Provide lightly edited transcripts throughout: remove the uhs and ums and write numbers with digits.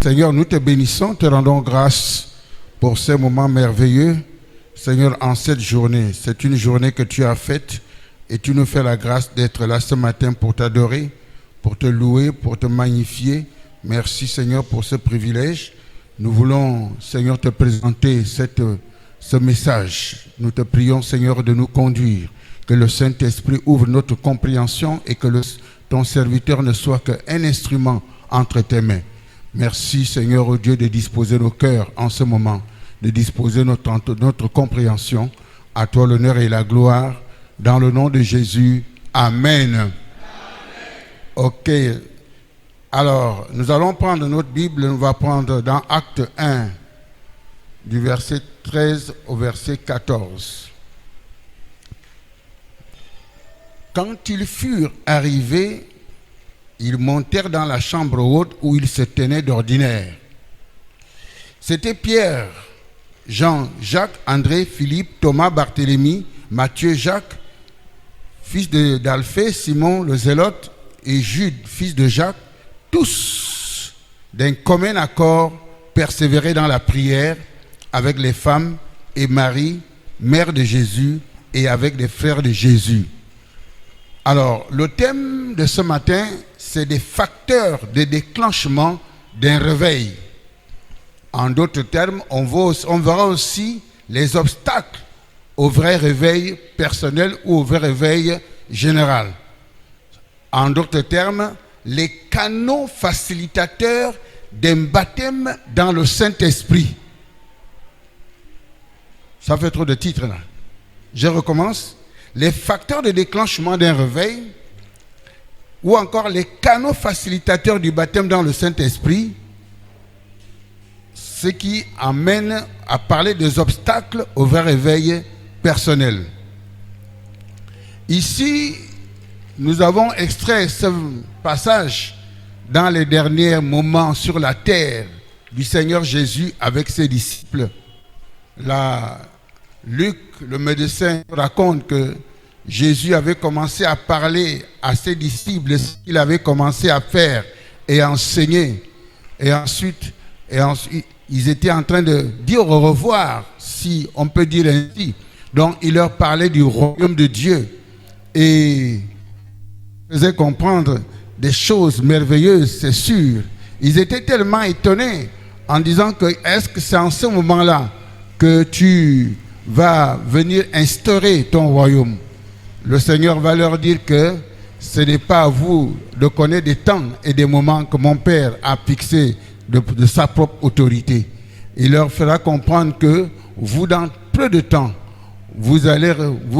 Seigneur, nous te bénissons, te rendons grâce pour ces moments merveilleux. Seigneur, en cette journée, c'est une journée que tu as faite et tu nous fais la grâce d'être là ce matin pour t'adorer, pour te louer, pour te magnifier. Merci Seigneur pour ce privilège. Nous voulons, Seigneur, te présenter ce message. Nous te prions, Seigneur, de nous conduire, que le Saint-Esprit ouvre notre compréhension et que ton serviteur ne soit qu'un instrument entre tes mains. Merci Seigneur, oh Dieu, de disposer nos cœurs en ce moment, de disposer notre compréhension. À toi l'honneur et la gloire, dans le nom de Jésus. Amen. Amen. Ok. Alors, nous allons prendre notre Bible, nous allons prendre dans Acte 1, du verset 13 au verset 14. Quand ils furent arrivés, ils montèrent dans la chambre haute où ils se tenaient d'ordinaire. C'était Pierre, Jean, Jacques, André, Philippe, Thomas, Barthélemy, Matthieu, Jacques, fils d'Alphée, Simon le Zélote et Jude, fils de Jacques, tous d'un commun accord persévéraient dans la prière avec les femmes et Marie, mère de Jésus, et avec les frères de Jésus. Alors, le thème de ce matin, c'est des facteurs de déclenchement d'un réveil. En d'autres termes, on verra aussi les obstacles au vrai réveil personnel ou au vrai réveil général. En d'autres termes, les canaux facilitateurs d'un baptême dans le Saint-Esprit. Ça fait trop de titres là. Je recommence. Les facteurs de déclenchement d'un réveil ou encore les canaux facilitateurs du baptême dans le Saint-Esprit, ce qui amène à parler des obstacles au vrai réveil personnel. Ici, nous avons extrait ce passage dans les derniers moments sur la terre du Seigneur Jésus avec ses disciples. Là, Luc, le médecin, raconte que Jésus avait commencé à parler à ses disciples ce qu'il avait commencé à faire et à enseigner. Et ensuite, ils étaient en train de dire au revoir, si on peut dire ainsi. Donc, il leur parlait du royaume de Dieu et faisait comprendre des choses merveilleuses, c'est sûr. Ils étaient tellement étonnés en disant que est-ce que c'est en ce moment-là que tu vas venir instaurer ton royaume? Le Seigneur va leur dire que ce n'est pas à vous de connaître des temps et des moments que mon Père a fixés de sa propre autorité. Il leur fera comprendre que vous, dans peu de temps, vous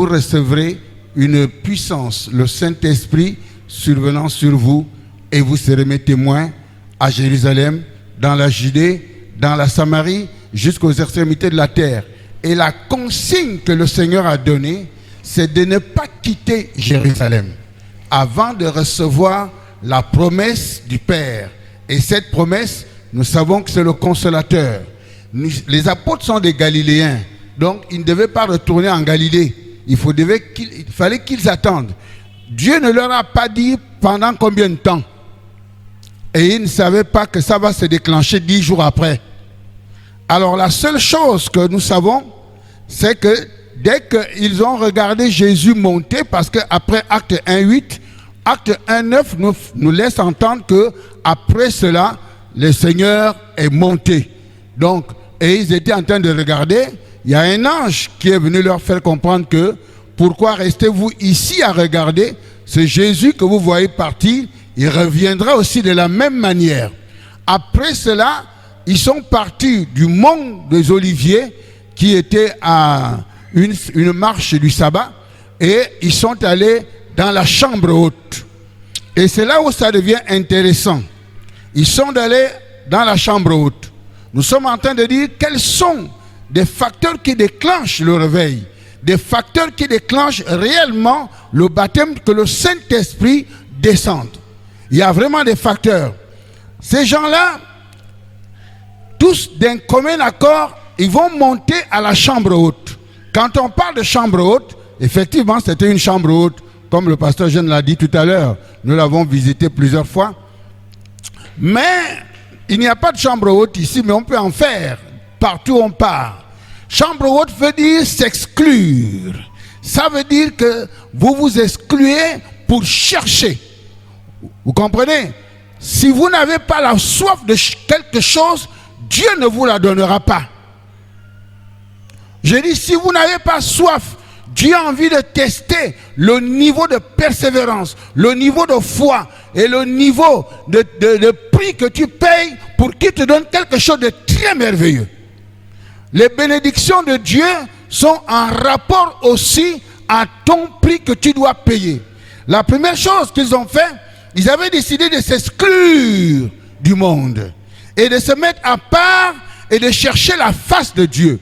recevrez une puissance, le Saint-Esprit survenant sur vous, et vous serez mes témoins à Jérusalem, dans la Judée, dans la Samarie, jusqu'aux extrémités de la terre. Et la consigne que le Seigneur a donnée, c'est de ne pas quitter Jérusalem avant de recevoir la promesse du Père. Et cette promesse, nous savons que c'est le Consolateur. Les apôtres sont des Galiléens, donc ils ne devaient pas retourner en Galilée. Il fallait qu'ils attendent. Dieu ne leur a pas dit pendant combien de temps. Et ils ne savaient pas que ça va se déclencher 10 jours après. Alors la seule chose que nous savons, c'est que dès qu'ils ont regardé Jésus monter, parce qu'après Acte 1.8, Acte 1.9 nous laisse entendre qu'après cela, le Seigneur est monté. Donc, et ils étaient en train de regarder, il y a un ange qui est venu leur faire comprendre que pourquoi restez-vous ici à regarder? C'est Jésus que vous voyez partir, il reviendra aussi de la même manière. Après cela, ils sont partis du mont des Oliviers, qui était à une marche du sabbat, et ils sont allés dans la chambre haute. Et c'est là où ça devient intéressant. Ils sont allés dans la chambre haute. Nous sommes en train de dire quels sont des facteurs qui déclenchent le réveil, des facteurs qui déclenchent réellement le baptême, que le Saint-Esprit descende. Il y a vraiment des facteurs. Ces gens-là, tous d'un commun accord, ils vont monter à la chambre haute. Quand on parle de chambre haute, effectivement, c'était une chambre haute, comme le pasteur Jean l'a dit tout à l'heure. Nous l'avons visité plusieurs fois. Mais il n'y a pas de chambre haute ici, mais on peut en faire partout où on part. Chambre haute veut dire s'exclure. Ça veut dire que vous vous excluez pour chercher. Vous comprenez? Si vous n'avez pas la soif de quelque chose, Dieu ne vous la donnera pas. Je dis, si vous n'avez pas soif, Dieu a envie de tester le niveau de persévérance, le niveau de foi et le niveau de prix que tu payes pour qu'il te donne quelque chose de très merveilleux. Les bénédictions de Dieu sont en rapport aussi à ton prix que tu dois payer. La première chose qu'ils ont fait, ils avaient décidé de s'exclure du monde et de se mettre à part et de chercher la face de Dieu.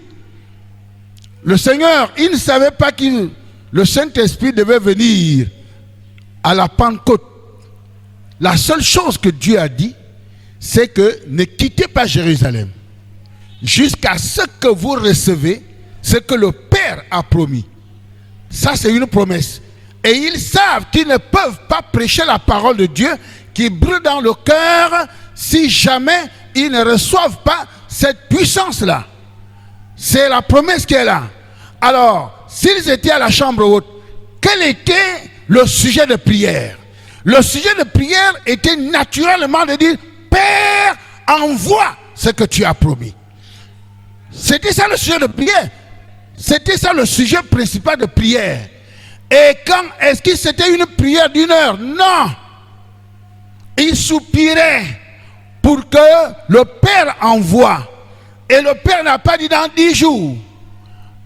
Le Seigneur, il ne savait pas que le Saint-Esprit devait venir à la Pentecôte. La seule chose que Dieu a dit, c'est que ne quittez pas Jérusalem jusqu'à ce que vous recevez ce que le Père a promis. Ça, c'est une promesse. Et ils savent qu'ils ne peuvent pas prêcher la parole de Dieu qui brûle dans le cœur si jamais ils ne reçoivent pas cette puissance-là. C'est la promesse qui est là. Alors, s'ils étaient à la chambre haute, quel était le sujet de prière? Le sujet de prière était naturellement de dire, Père, envoie ce que tu as promis. C'était ça le sujet de prière. C'était ça le sujet principal de prière. Et quand est-ce que c'était une prière d'une heure? Non. Il soupirait pour que le Père envoie. Et le Père n'a pas dit dans 10 jours.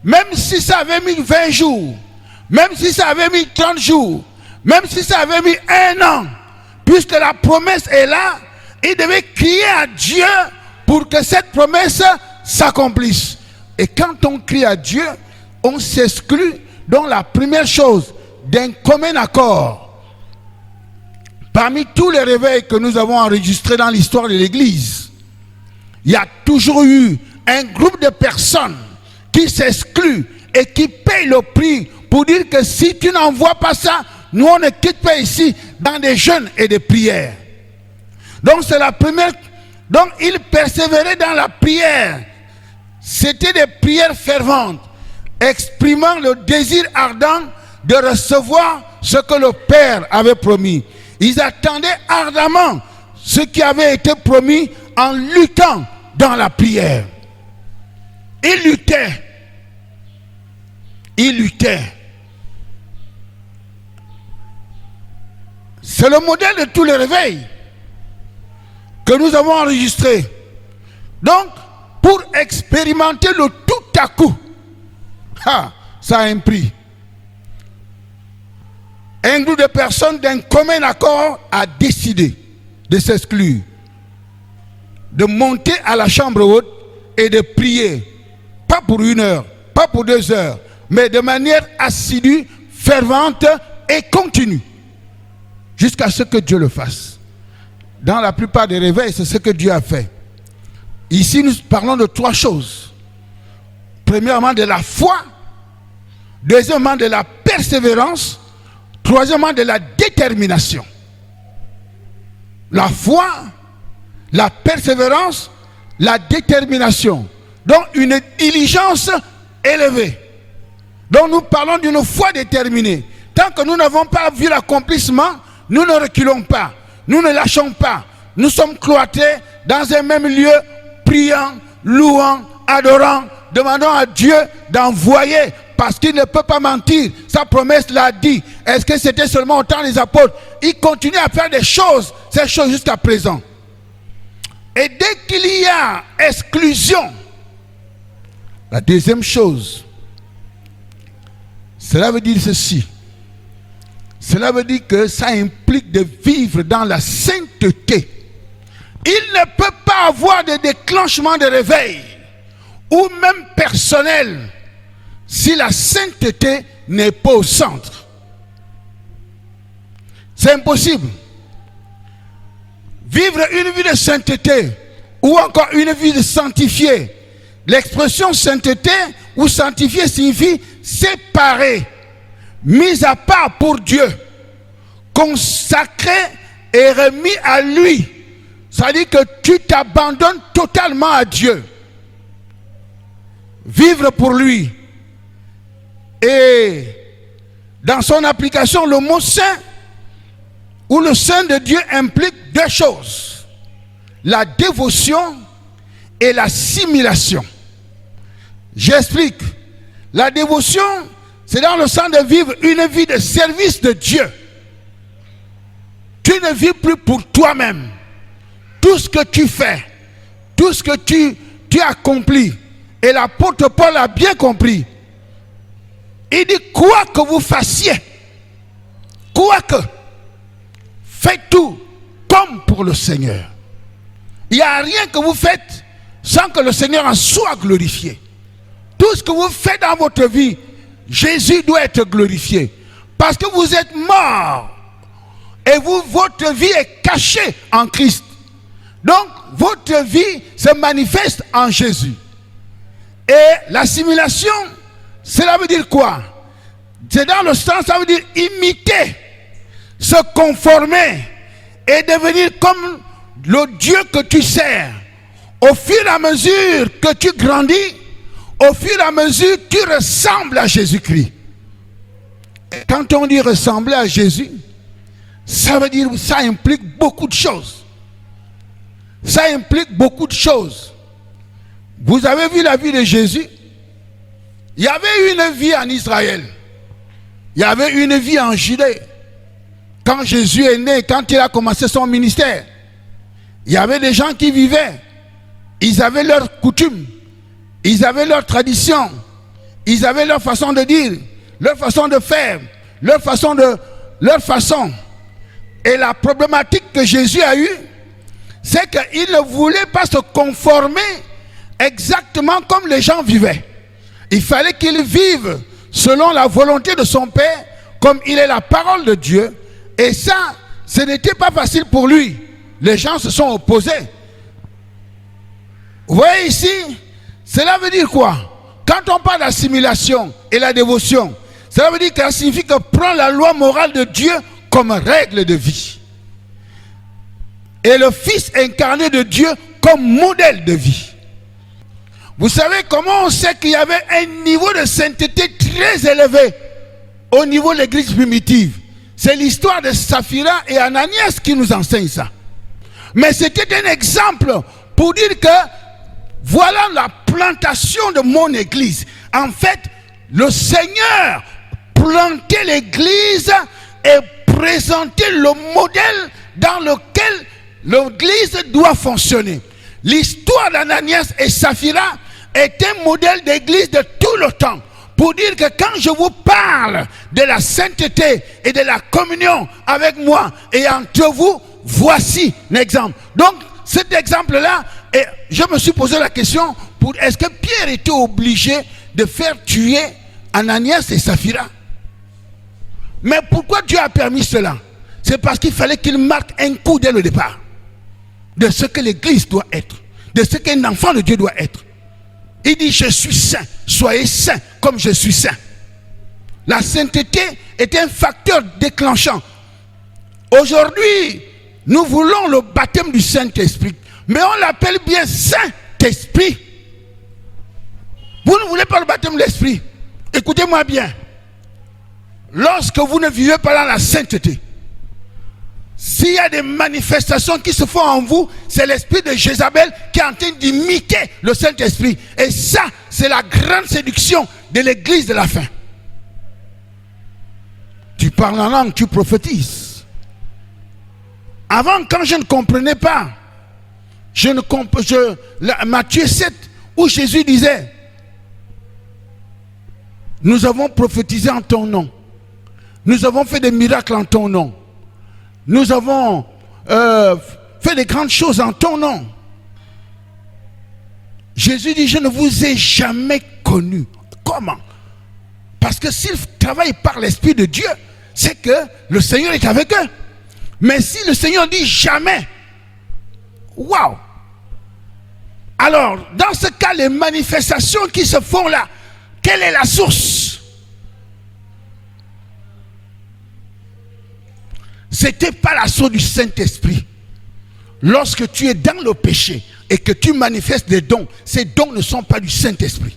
Même si ça avait mis 20 jours. Même si ça avait mis 30 jours. Même si ça avait mis 1 an. Puisque la promesse est là, il devait crier à Dieu pour que cette promesse s'accomplisse. Et quand on crie à Dieu, on s'exclut. Donc la première chose, d'un commun accord. Parmi tous les réveils que nous avons enregistrés dans l'histoire de l'Église, il y a toujours eu un groupe de personnes qui s'excluent et qui payent le prix pour dire que si tu n'envoies pas ça, nous on ne quitte pas ici dans des jeûnes et des prières. Donc c'est la première. Donc ils persévéraient dans la prière. C'était des prières ferventes, exprimant le désir ardent de recevoir ce que le Père avait promis. Ils attendaient ardemment ce qui avait été promis en luttant dans la prière. Ils luttaient. Ils luttaient. C'est le modèle de tous les réveils que nous avons enregistré. Donc, pour expérimenter le tout à coup, ça a un prix. Un groupe de personnes d'un commun accord a décidé de s'exclure, de monter à la chambre haute et de prier, pas pour 1 heure, pas pour 2 heures, mais de manière assidue, fervente et continue, jusqu'à ce que Dieu le fasse. Dans la plupart des réveils, c'est ce que Dieu a fait. Ici, nous parlons de 3 choses. Premièrement, de la foi. Deuxièmement, de la persévérance. Troisièmement, de la détermination. La foi, la persévérance, la détermination. Donc, une diligence élevée. Donc, nous parlons d'une foi déterminée. Tant que nous n'avons pas vu l'accomplissement, nous ne reculons pas. Nous ne lâchons pas. Nous sommes cloîtrés dans un même lieu, priant, louant, adorant, demandant à Dieu d'envoyer, parce qu'il ne peut pas mentir. Sa promesse l'a dit. Est-ce que c'était seulement au temps des apôtres? Il continue à faire des choses, ces choses jusqu'à présent. Et dès qu'il y a exclusion, la deuxième chose, cela veut dire ceci. Cela veut dire que ça implique de vivre dans la sainteté. Il ne peut pas avoir de déclenchement de réveil ou même personnel si la sainteté n'est pas au centre. C'est impossible. Vivre une vie de sainteté ou encore une vie de sanctifié. L'expression sainteté ou sanctifié signifie séparé, mis à part pour Dieu, consacré et remis à lui, Ça veut dire que tu t'abandonnes totalement à Dieu. Vivre pour lui. Et dans son application, le mot saint ou le saint de Dieu implique deux choses. La dévotion et l'assimilation. J'explique. La dévotion, c'est dans le sens de vivre une vie de service de Dieu. Tu ne vis plus pour toi-même. Tout ce que tu fais, tout ce que tu accomplis, et l'apôtre Paul a bien compris. Il dit, quoi que vous fassiez, quoi que, faites tout comme pour le Seigneur. Il n'y a rien que vous faites sans que le Seigneur en soit glorifié. Tout ce que vous faites dans votre vie, Jésus doit être glorifié. Parce que vous êtes mort. Et votre vie est cachée en Christ. Donc, votre vie se manifeste en Jésus. Et l'assimilation, cela veut dire quoi? C'est dans le sens, ça veut dire imiter, se conformer et devenir comme le Dieu que tu sers. Au fur et à mesure que tu grandis, au fur et à mesure tu ressembles à Jésus-Christ. Et quand on dit ressembler à Jésus, ça veut dire, ça implique beaucoup de choses. Ça implique beaucoup de choses. Vous avez vu la vie de Jésus? Il y avait une vie en Israël. Il y avait une vie en Judée. Quand Jésus est né, quand il a commencé son ministère, il y avait des gens qui vivaient. Ils avaient leurs coutumes. Ils avaient leurs traditions. Ils avaient leur façon de dire, leur façon de faire, leur façon. Et la problématique que Jésus a eue, c'est qu'il ne voulait pas se conformer exactement comme les gens vivaient. Il fallait qu'il vive selon la volonté de son Père, comme il est la parole de Dieu. Et ça, ce n'était pas facile pour lui. Les gens se sont opposés. Vous voyez ici, cela veut dire quoi? Quand on parle d'assimilation et la dévotion, cela veut dire que ça signifie que prend la loi morale de Dieu comme règle de vie. Et le Fils incarné de Dieu comme modèle de vie. Vous savez comment on sait qu'il y avait un niveau de sainteté très élevé au niveau de l'église primitive? C'est l'histoire de Saphira et Ananias qui nous enseigne ça. Mais c'était un exemple pour dire que voilà la plantation de mon église. En fait, le Seigneur plantait l'église et présentait le modèle dans lequel l'église doit fonctionner. L'histoire d'Ananias et Saphira est un modèle d'église de tout le temps. Pour dire que quand je vous parle de la sainteté et de la communion avec moi et entre vous, voici l'exemple. Donc, cet exemple-là, je me suis posé la question, est-ce que Pierre était obligé de faire tuer Ananias et Saphira? Mais pourquoi Dieu a permis cela? C'est parce qu'il fallait qu'il marque un coup dès le départ de ce que l'église doit être, de ce qu'un enfant de Dieu doit être. Il dit, je suis saint, soyez saints comme je suis saint. La sainteté est un facteur déclenchant. Aujourd'hui, nous voulons le baptême du Saint-Esprit, mais on l'appelle bien Saint-Esprit. Vous ne voulez pas le baptême de l'Esprit? Écoutez-moi bien. Lorsque vous ne vivez pas dans la sainteté, s'il y a des manifestations qui se font en vous, c'est l'esprit de Jézabel qui est en train d'imiter le Saint-Esprit. Et ça, c'est la grande séduction de l'église de la fin. Tu parles en langue, tu prophétises. Avant, quand je ne comprenais pas, Matthieu 7, où Jésus disait, nous avons prophétisé en ton nom. Nous avons fait des miracles en ton nom. Nous avons fait des grandes choses en ton nom. Jésus dit, je ne vous ai jamais connu. Comment? Parce que s'ils travaillent par l'Esprit de Dieu, c'est que le Seigneur est avec eux. Mais si le Seigneur dit jamais, waouh! Alors, dans ce cas, les manifestations qui se font là, quelle est la source? C'était pas la source du Saint-Esprit. lorsque tu es dans le péché et que tu manifestes des dons, ces dons ne sont pas du Saint-Esprit.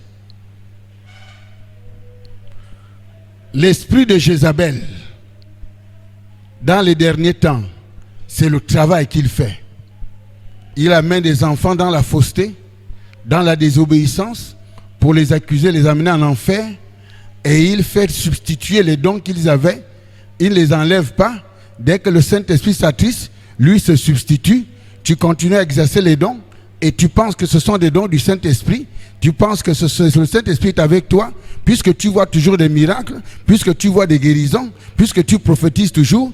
L'esprit de Jézabel, dans les derniers temps, c'est le travail qu'il fait. Il amène des enfants dans la fausseté, dans la désobéissance, pour les accuser, les amener en enfer, et il fait substituer les dons qu'ils avaient. Il ne les enlève pas. Dès que le Saint-Esprit s'attriste, lui se substitue. Tu continues à exercer les dons, et tu penses que ce sont des dons du Saint-Esprit. Tu penses que le Saint-Esprit est avec toi, puisque tu vois toujours des miracles, puisque tu vois des guérisons, puisque tu prophétises toujours,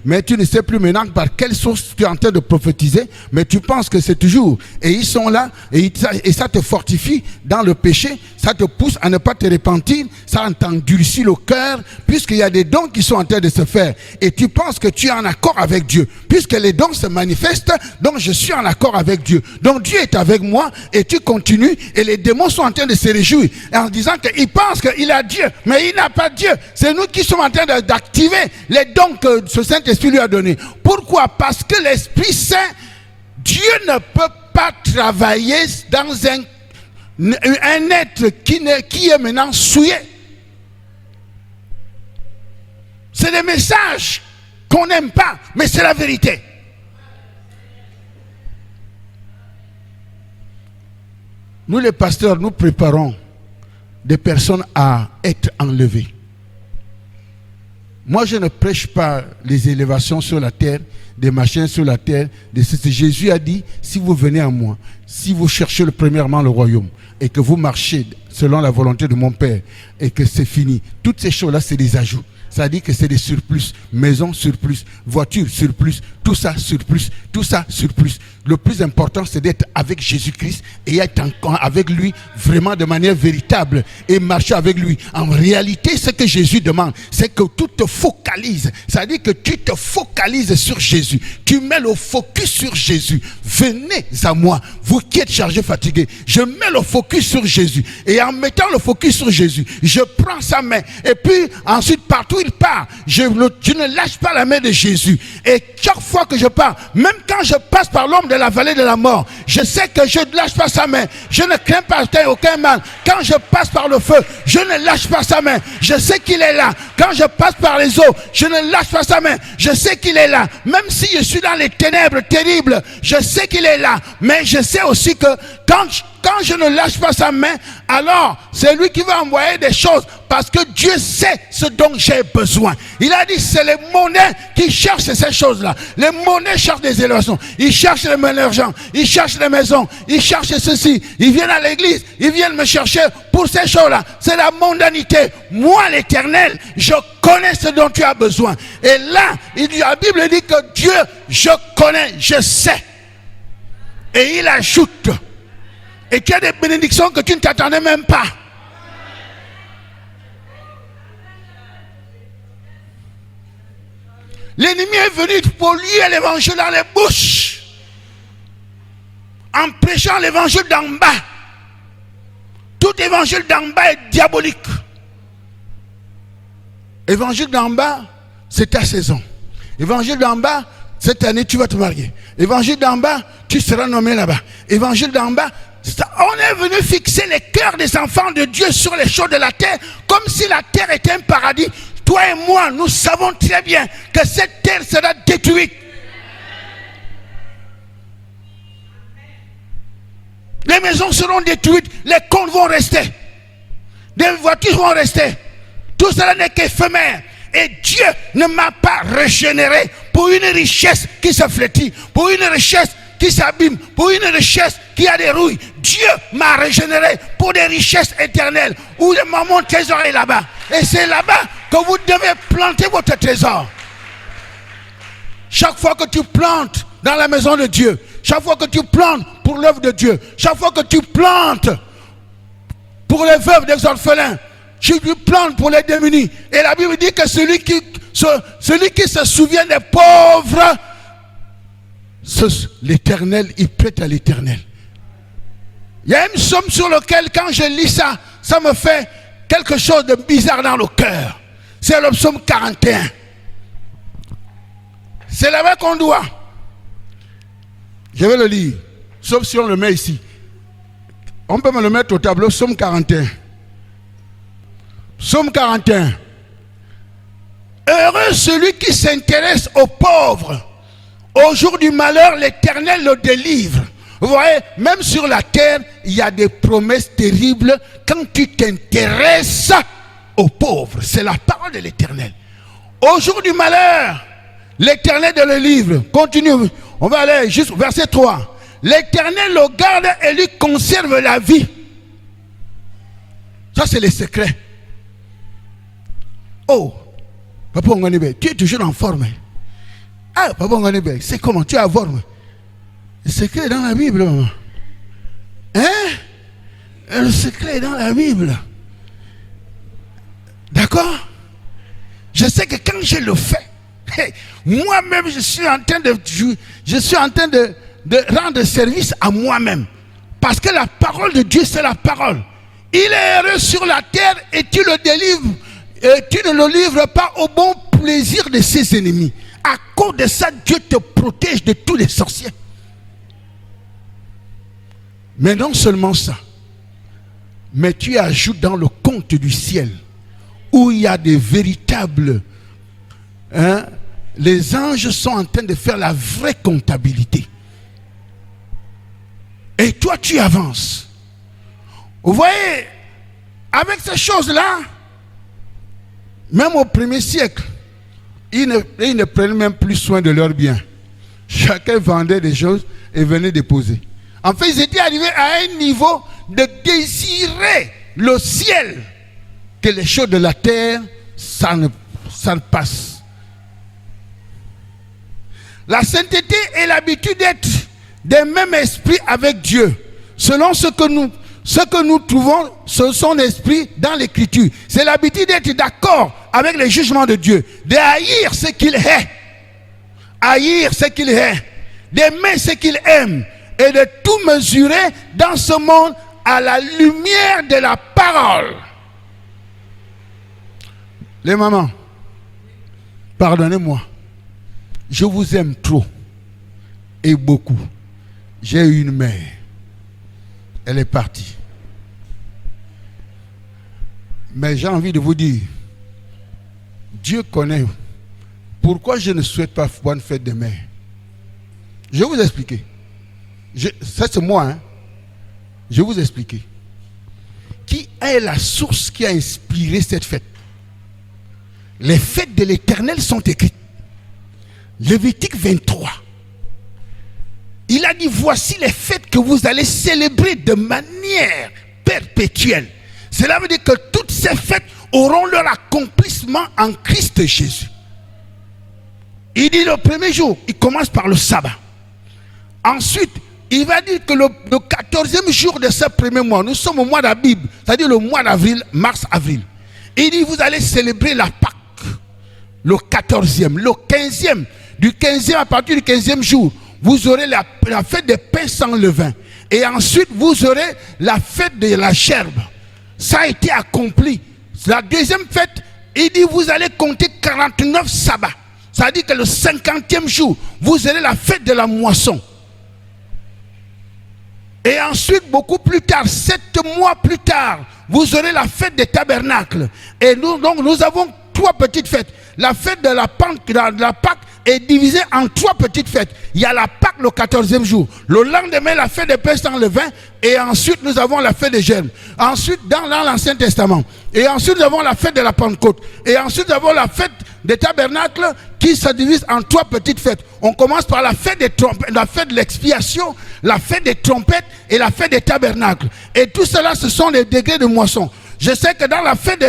mais tu ne sais plus maintenant par quelle source tu es en train de prophétiser, mais tu penses que c'est toujours. Et ils sont là, et ça te fortifie dans le péché, ça te pousse à ne pas te repentir, ça t'endurcit le cœur, puisqu'il y a des dons qui sont en train de se faire. Et tu penses que tu es en accord avec Dieu, puisque les dons se manifestent, donc je suis en accord avec Dieu. Donc Dieu est avec moi, et tu continues, et les démons sont en train de se réjouir, en disant qu'il pense qu'il a Dieu, mais il n'a pas Dieu. C'est nous qui sommes en train d'activer les dons que ce Saint-Esprit lui a donnés. Pourquoi? Parce que l'Esprit Saint, Dieu ne peut pas travailler dans un être qui est maintenant souillé. C'est des messages qu'on n'aime pas, mais c'est la vérité. Nous les pasteurs, nous préparons des personnes à être enlevées. Moi, je ne prêche pas les élévations sur la terre, des machins sur la terre. Jésus a dit, si vous venez à moi, si vous cherchez premièrement le royaume, et que vous marchez selon la volonté de mon Père, et que c'est fini, toutes ces choses-là, c'est des ajouts. Ça dit que c'est des surplus, maison surplus, voiture surplus, tout ça surplus, tout ça surplus. Le plus important, c'est d'être avec Jésus-Christ et être avec lui vraiment de manière véritable et marcher avec lui. En réalité, ce que Jésus demande, c'est que tu te focalises. Ça dit que tu te focalises sur Jésus. Tu mets le focus sur Jésus. Venez à moi, vous qui êtes chargés, fatigués. Je mets le focus sur Jésus. Et en mettant le focus sur Jésus, je prends sa main. Et puis, ensuite, partout il part, je ne lâche pas la main de Jésus. Et chaque fois que je pars, même quand je passe par l'ombre de la vallée de la mort, je sais que je ne lâche pas sa main. Je ne crains pas aucun mal. Quand je passe par le feu, je ne lâche pas sa main. Je sais qu'il est là. Quand je passe par les eaux, je ne lâche pas sa main. Je sais qu'il est là. Même si je suis dans les ténèbres terribles, je sais qu'il est là. Mais je sais aussi que quand je ne lâche pas sa main, alors c'est lui qui va envoyer des choses, parce que Dieu sait ce dont j'ai besoin. Il a dit, c'est les monnaies qui cherchent ces choses-là. Les monnaies cherchent des élévations. Ils cherchent l'argent, ils cherchent les maisons, ils cherchent ceci. Ils viennent à l'église, ils viennent me chercher pour ces choses-là. C'est la mondanité. Moi, l'Éternel, je connais ce dont tu as besoin. Et là, la Bible dit que Dieu, je connais, je sais. Et il ajoute, et qu'il y a des bénédictions que tu ne t'attendais même pas. L'ennemi est venu polluer l'évangile dans les bouches, en prêchant l'évangile d'en bas. Tout évangile d'en bas est diabolique. Évangile d'en bas, c'est ta saison. Évangile d'en bas, cette année tu vas te marier. Évangile d'en bas, tu seras nommé là-bas. Évangile d'en bas, on est venu fixer les cœurs des enfants de Dieu sur les choses de la terre, comme si la terre était un paradis. Toi et moi, nous savons très bien que cette terre sera détruite. Les maisons seront détruites, les comptes vont rester, des voitures vont rester. Tout cela n'est qu'éphémère. Et Dieu ne m'a pas régénéré pour une richesse qui se flétrit, pour une richesse qui s'abîme, pour une richesse qui a des rouilles. Dieu m'a régénéré pour des richesses éternelles, où mon trésor est là-bas. Et c'est là-bas que vous devez planter votre trésor. Chaque fois que tu plantes dans la maison de Dieu, chaque fois que tu plantes pour l'œuvre de Dieu, chaque fois que tu plantes pour les veuves des orphelins, tu plantes pour les démunis. Et la Bible dit que celui qui se souvient des pauvres, l'Éternel, il prête à l'Éternel. Il y a une somme sur laquelle, quand je lis ça, ça me fait quelque chose de bizarre dans le cœur. C'est le psaume 41. C'est là-bas qu'on doit. Je vais le lire. Sauf si on le met ici. On peut me le mettre au tableau, Psaume 41. Psaume 41. Heureux celui qui s'intéresse aux pauvres. Au jour du malheur, l'Éternel le délivre. Vous voyez, même sur la terre, il y a des promesses terribles quand tu t'intéresses aux pauvres. C'est la parole de l'Éternel. Au jour du malheur, l'Éternel le livre. Continue. On va aller juste au verset 3. L'Éternel le garde et lui conserve la vie. Ça, c'est le secret. Oh, Papa Onganebe, tu es toujours en forme. Ah, Papa Onganebe, c'est comment tu es en forme? Le secret est dans la Bible, maman. Hein? Le secret est dans la Bible. D'accord? Je sais que quand je le fais, moi-même, je suis en train de rendre service à moi-même. Parce que la parole de Dieu, c'est la parole. Il est heureux sur la terre et tu le délivres. Et tu ne le livres pas au bon plaisir de ses ennemis. À cause de ça, Dieu te protège de tous les sorciers. Mais non seulement ça, mais tu ajoutes dans le compte du ciel, où il y a des véritables... les anges sont en train de faire la vraie comptabilité. Et toi, tu avances. Vous voyez, avec ces choses-là, même au 1er siècle, ils ne prenaient même plus soin de leurs biens. Chacun vendait des choses et venait déposer. En fait, ils étaient arrivés à un niveau de désirer le ciel, que les choses de la terre, ça ne passe. La sainteté est l'habitude d'être des mêmes esprits avec Dieu. Selon ce que nous trouvons, son esprit dans l'écriture. C'est l'habitude d'être d'accord avec les jugements de Dieu. De haïr ce qu'il est. Haïr ce qu'il est. D'aimer ce qu'il aime. Et de tout mesurer dans ce monde à la lumière de la parole. Les mamans, pardonnez-moi. Je vous aime trop. Et beaucoup. J'ai une mère. Elle est partie. Mais j'ai envie de vous dire, Dieu connaît pourquoi je ne souhaite pas bonne fête de mère. Je vais vous expliquer. Ça c'est moi. Hein? Je vais vous expliquer. Qui est la source qui a inspiré cette fête? Les fêtes de l'Éternel sont écrites. Lévitique 23. Il a dit, voici les fêtes que vous allez célébrer de manière perpétuelle. Cela veut dire que toutes ces fêtes auront leur accomplissement en Christ Jésus. Il dit le premier jour, il commence par le sabbat. Ensuite, il va dire que le 14e jour de ce premier mois, nous sommes au mois d'Abib, c'est-à-dire le mois d'avril, mars-avril. Il dit, vous allez célébrer la Pâque, le 14e, le 15e, du 15e à partir du 15e jour, vous aurez la fête des pains sans levain. Et ensuite, vous aurez la fête de la gerbe. Ça a été accompli. La deuxième fête, il dit, vous allez compter 49 sabbats. Ça veut dire que le 50e jour, vous aurez la fête de la moisson. Et ensuite, beaucoup plus tard, 7 mois plus tard, vous aurez la fête des tabernacles. Et nous avons 3 petites fêtes. La fête de la Pâque est divisée en 3 petites fêtes. Il y a la Pâque le 14e jour. Le lendemain, la fête des pains sans levain. Et ensuite, nous avons la fête des gerbes. Ensuite, dans l'Ancien Testament. Et ensuite, nous avons la fête de la Pentecôte. Et ensuite, nous avons la fête des tabernacles qui se divise en 3 petites fêtes. On commence par la fête des trompettes, la fête de l'expiation, la fête des trompettes et la fête des tabernacles. Et tout cela, ce sont les degrés de moisson. Je sais que dans la fête de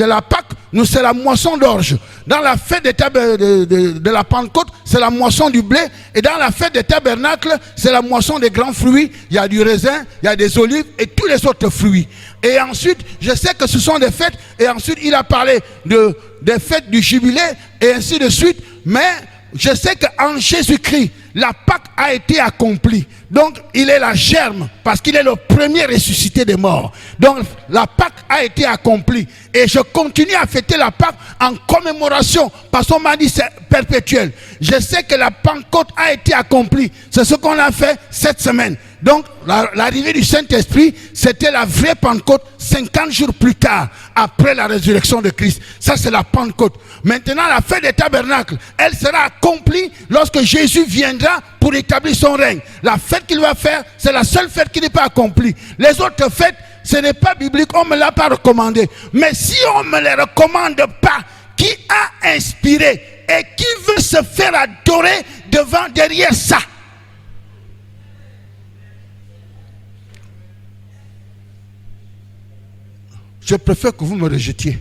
la Pâque, c'est la moisson d'orge. Dans la fête de la Pentecôte, c'est la moisson du blé. Et dans la fête des tabernacles, c'est la moisson des grands fruits. Il y a du raisin, il y a des olives et tous les autres fruits. Et ensuite, je sais que ce sont des fêtes. Et ensuite, il a parlé des fêtes du jubilé et ainsi de suite. Mais je sais qu'en Jésus-Christ, la Pâque a été accomplie. Donc, il est la germe parce qu'il est le premier ressuscité des morts. Donc la Pâque a été accomplie. Et je continue à fêter la Pâque en commémoration, parce qu'on m'a dit c'est perpétuel. Je sais que la Pentecôte a été accomplie. C'est ce qu'on a fait cette semaine. Donc l'arrivée du Saint-Esprit, c'était la vraie Pentecôte 50 jours plus tard, après la résurrection de Christ. Ça, c'est la Pentecôte. Maintenant, la fête des tabernacles, elle sera accomplie lorsque Jésus viendra pour établir son règne. La fête qu'il va faire, c'est la seule fête qui n'est pas accomplie. Les autres fêtes, ce n'est pas biblique, on ne me l'a pas recommandé. Mais si on ne me les recommande pas, qui a inspiré et qui veut se faire adorer derrière ça? Je préfère que vous me rejetiez.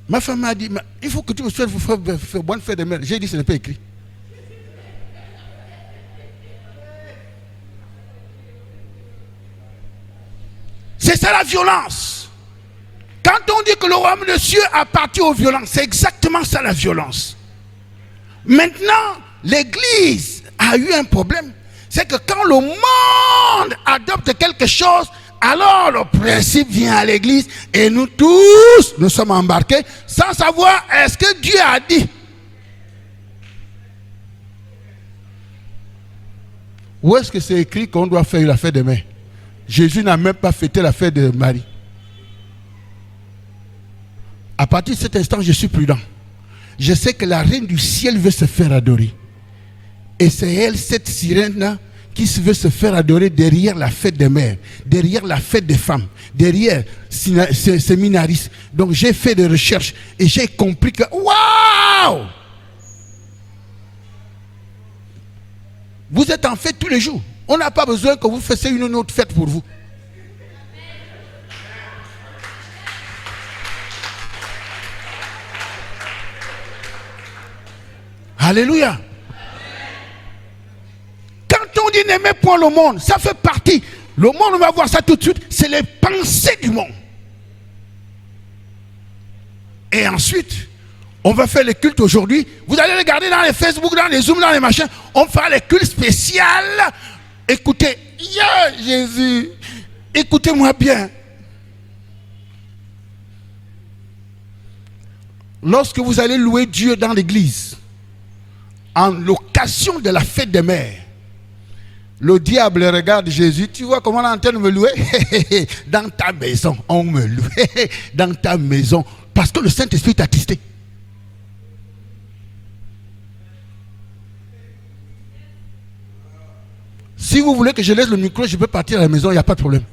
Ma femme m'a dit, il faut que tu me fasses bonne fête de mère. J'ai dit, ce n'est pas écrit. C'est ça la violence. Quand on dit que le royaume des cieux appartient aux violences, c'est exactement ça la violence. Maintenant, l'Église a eu un problème. C'est que quand le monde adopte quelque chose, alors le principe vient à l'église et nous tous, nous sommes embarqués sans savoir est-ce que Dieu a dit. Où est-ce que c'est écrit qu'on doit faire la fête de mai? Jésus n'a même pas fêté la fête de Marie. À partir de cet instant, je suis prudent. Je sais que la reine du ciel veut se faire adorer. Et c'est elle, cette sirène-là, qui veut se faire adorer derrière la fête des mères, derrière la fête des femmes, derrière ces séminaristes. Donc j'ai fait des recherches et j'ai compris que, waouh! Vous êtes en fête tous les jours. On n'a pas besoin que vous fassiez une autre fête pour vous. Alléluia. Quand on dit n'aimez point le monde, ça fait partie. Le monde, on va voir ça tout de suite. C'est les pensées du monde. Et ensuite, on va faire les cultes aujourd'hui. Vous allez regarder dans les Facebook, dans les Zoom, dans les machins. On fera les cultes spéciaux. Écoutez, Jésus, écoutez-moi bien. Lorsque vous allez louer Dieu dans l'église, en l'occasion de la fête des mères, le diable regarde Jésus. Tu vois comment on est en train de me louer? Dans ta maison, on me loue. Dans ta maison. Parce que le Saint-Esprit t'a attesté. Si vous voulez que je laisse le micro, je peux partir à la maison, il n'y a pas de problème.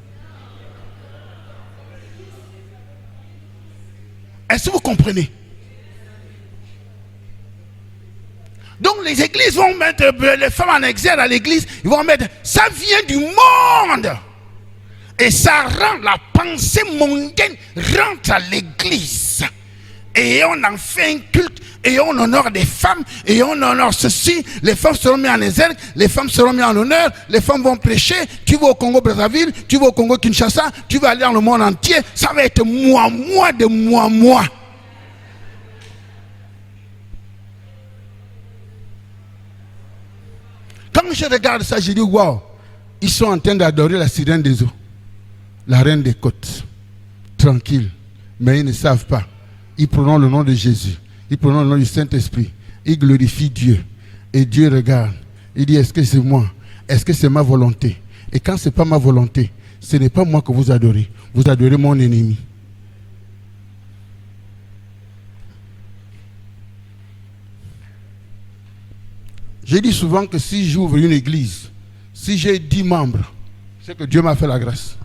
Est-ce que vous comprenez? Donc les églises vont mettre les femmes en exergue à l'église. Ils vont mettre, ça vient du monde. Et ça rend, la pensée mondaine rentre à l'église. Et on en fait un culte. Et on honore des femmes. Et on honore ceci. Les femmes seront mises en exergue. Les femmes seront mises en honneur. Les femmes vont prêcher. Tu vas au Congo-Brazzaville. Tu vas au Congo-Kinshasa. Tu vas aller dans le monde entier. Ça va être moi de moi. Quand je regarde ça, je dis, waouh, ils sont en train d'adorer la sirène des eaux, la reine des côtes, tranquille, mais ils ne savent pas. Ils prononcent le nom de Jésus, ils prononcent le nom du Saint-Esprit, ils glorifient Dieu. Et Dieu regarde, il dit, est-ce que c'est moi? Est-ce que c'est ma volonté? Et quand ce n'est pas ma volonté, ce n'est pas moi que vous adorez mon ennemi. J'ai dit souvent que si j'ouvre une église, si j'ai 10 membres, c'est que Dieu m'a fait la grâce.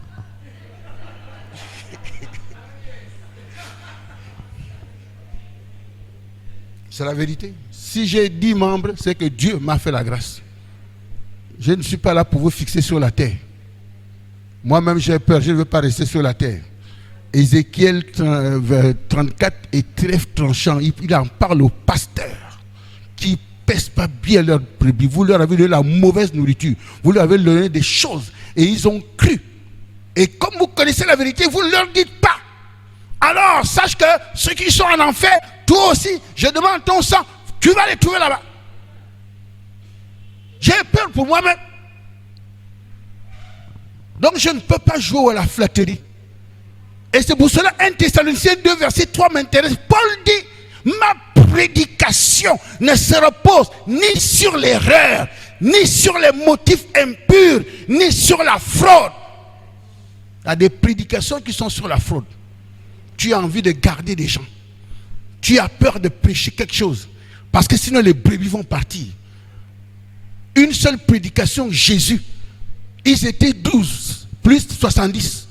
C'est la vérité. Si j'ai 10 membres, c'est que Dieu m'a fait la grâce. Je ne suis pas là pour vous fixer sur la terre. Moi-même, j'ai peur, je ne veux pas rester sur la terre. Ézéchiel 34 est très tranchant. Il en parle au pasteur qui pèse pas bien leur brebis. Vous leur avez donné la mauvaise nourriture. Vous leur avez donné des choses. Et ils ont cru. Et comme vous connaissez la vérité, vous ne leur dites pas. Alors, sache que ceux qui sont en enfer, toi aussi, je demande ton sang, tu vas les trouver là-bas. J'ai J'ai peur pour moi-même. Donc je ne peux pas jouer à la flatterie. Et c'est pour cela 1 Thessaloniciens 2 verset 3 m'intéresse. Paul dit, ma prédication ne se repose ni sur l'erreur, ni sur les motifs impurs, ni sur la fraude. Il y a des prédications qui sont sur la fraude. Tu as envie de garder des gens. Tu as peur de prêcher quelque chose. Parce que sinon les brebis vont partir. Une seule prédication, Jésus. Ils étaient 12, plus 70.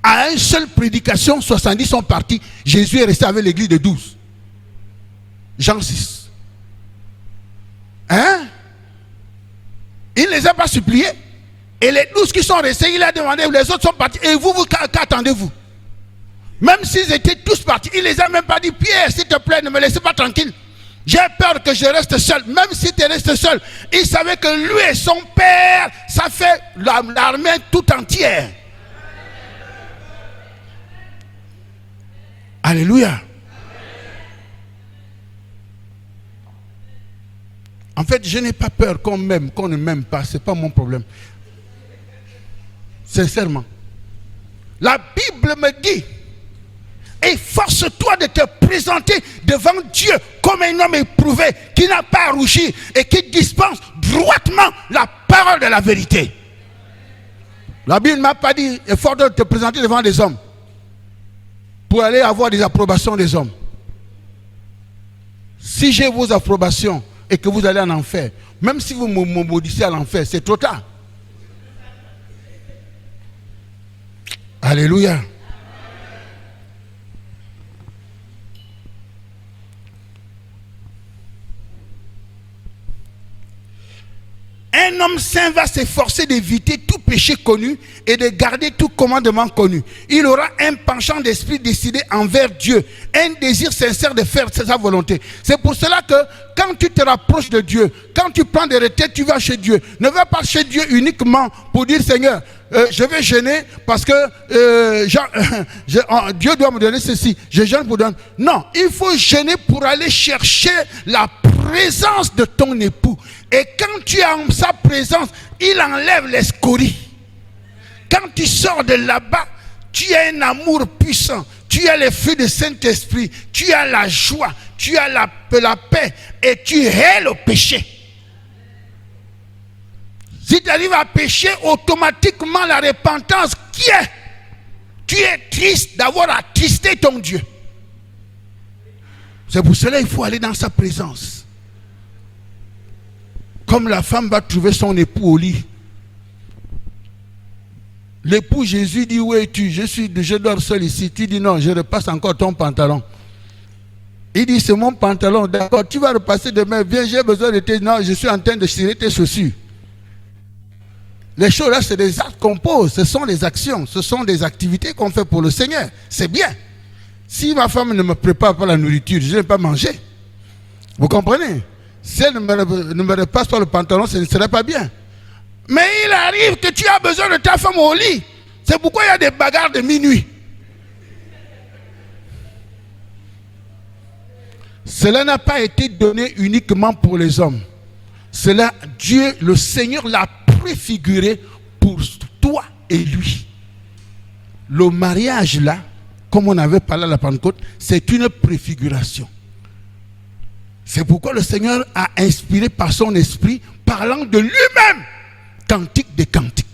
À une seule prédication, 70 sont partis. Jésus est resté avec l'église de 12. Jean 6. Hein? Il ne les a pas suppliés. Et les 12 qui sont restés, il a demandé, les autres sont partis. Et vous, qu'attendez-vous? Même s'ils étaient tous partis, il ne les a même pas dit, Pierre, s'il te plaît, ne me laissez pas tranquille. J'ai peur que je reste seul. Même si tu restes seul, il savait que lui et son père, ça fait l'armée tout entière. Alléluia. En fait, je n'ai pas peur qu'on m'aime, qu'on ne m'aime pas. Ce n'est pas mon problème. Sincèrement. La Bible me dit, efforce-toi de te présenter devant Dieu comme un homme éprouvé qui n'a pas à rougir et qui dispense droitement la parole de la vérité. La Bible ne m'a pas dit efforce-toi de te présenter devant des hommes pour aller avoir des approbations des hommes. Si j'ai vos approbations et que vous allez en enfer, même si vous me maudissez à l'enfer, c'est trop tard. Alléluia. Un homme saint va s'efforcer d'éviter tout péché connu et de garder tout commandement connu. Il aura un penchant d'esprit décidé envers Dieu, un désir sincère de faire sa volonté. C'est pour cela que quand tu te rapproches de Dieu, quand tu prends des retraites, tu vas chez Dieu. Ne va pas chez Dieu uniquement pour dire Seigneur, je vais jeûner parce que Dieu doit me donner ceci. Je jeûne pour donner. Non, il faut jeûner pour aller chercher la présence de ton époux. Et quand tu as en sa présence, il enlève les scories. Quand tu sors de là-bas, tu as un amour puissant. Tu as les fruits du Saint-Esprit. Tu as la joie. Tu as la paix. Et tu hais le péché. Si tu arrives à pécher, automatiquement la repentance qui est, tu es triste d'avoir attristé ton Dieu. C'est pour cela qu'il faut aller dans sa présence. Comme la femme va trouver son époux au lit. L'époux Jésus dit, où es-tu? Je dors seul ici. Tu dis non, je repasse encore ton pantalon. Il dit, c'est mon pantalon. D'accord, tu vas repasser demain. Viens, j'ai besoin de tes... Non, je suis en train de tirer tes chaussures. Les choses là, c'est des actes qu'on pose. Ce sont des actions. Ce sont des activités qu'on fait pour le Seigneur. C'est bien. Si ma femme ne me prépare pas la nourriture, je ne vais pas manger. Vous comprenez? Si elle ne me repasse pas le pantalon, ce ne serait pas bien. Mais il arrive que tu as besoin de ta femme au lit. C'est pourquoi il y a des bagarres de minuit. Cela n'a pas été donné uniquement pour les hommes. Cela, Dieu, le Seigneur l'a préfiguré pour toi et lui. Le mariage là, comme on avait parlé à la Pentecôte, c'est une préfiguration. C'est pourquoi le Seigneur a inspiré par son esprit, parlant de lui-même, cantique des cantiques.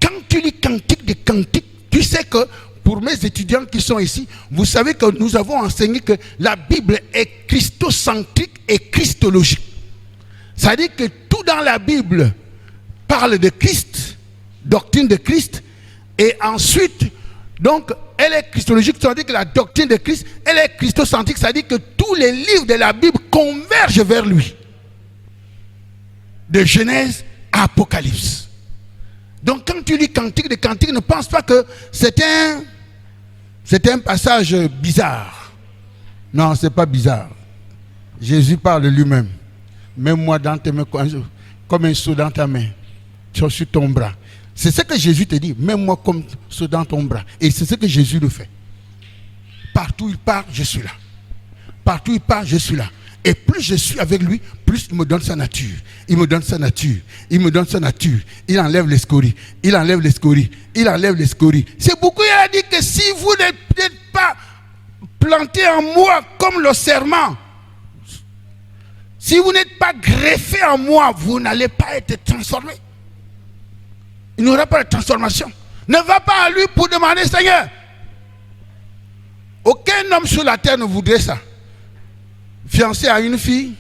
Quand tu lis cantique des cantiques, tu sais que pour mes étudiants qui sont ici, vous savez que nous avons enseigné que la Bible est christocentrique et christologique. C'est-à-dire que tout dans la Bible parle de Christ, doctrine de Christ, et ensuite, donc, elle est christologique, c'est-à-dire que la doctrine de Christ, elle est christocentrique, c'est-à-dire que tous les livres de la Bible convergent vers lui. De Genèse à Apocalypse. Donc, quand tu lis Cantique des Cantiques, ne pense pas que c'est un passage bizarre. Non, ce n'est pas bizarre. Jésus parle de lui-même. Mets-moi dans tes mains comme un seau dans ta main, sur ton bras. C'est ce que Jésus te dit. Mets-moi comme seau dans ton bras. Et c'est ce que Jésus le fait. Partout où il part, je suis là. Partout où il part, je suis là. Et plus je suis avec lui, plus il me donne sa nature. Il me donne sa nature. Il me donne sa nature. Il enlève les scories. Il enlève les scories. Il enlève les scories. C'est pourquoi il a dit que si vous n'êtes pas planté en moi comme le serment, si vous n'êtes pas greffé en moi, vous n'allez pas être transformé. Il n'y aura pas de transformation. Ne va pas à lui pour demander, Seigneur. Aucun homme sur la terre ne voudrait ça. Fiancé à une fille,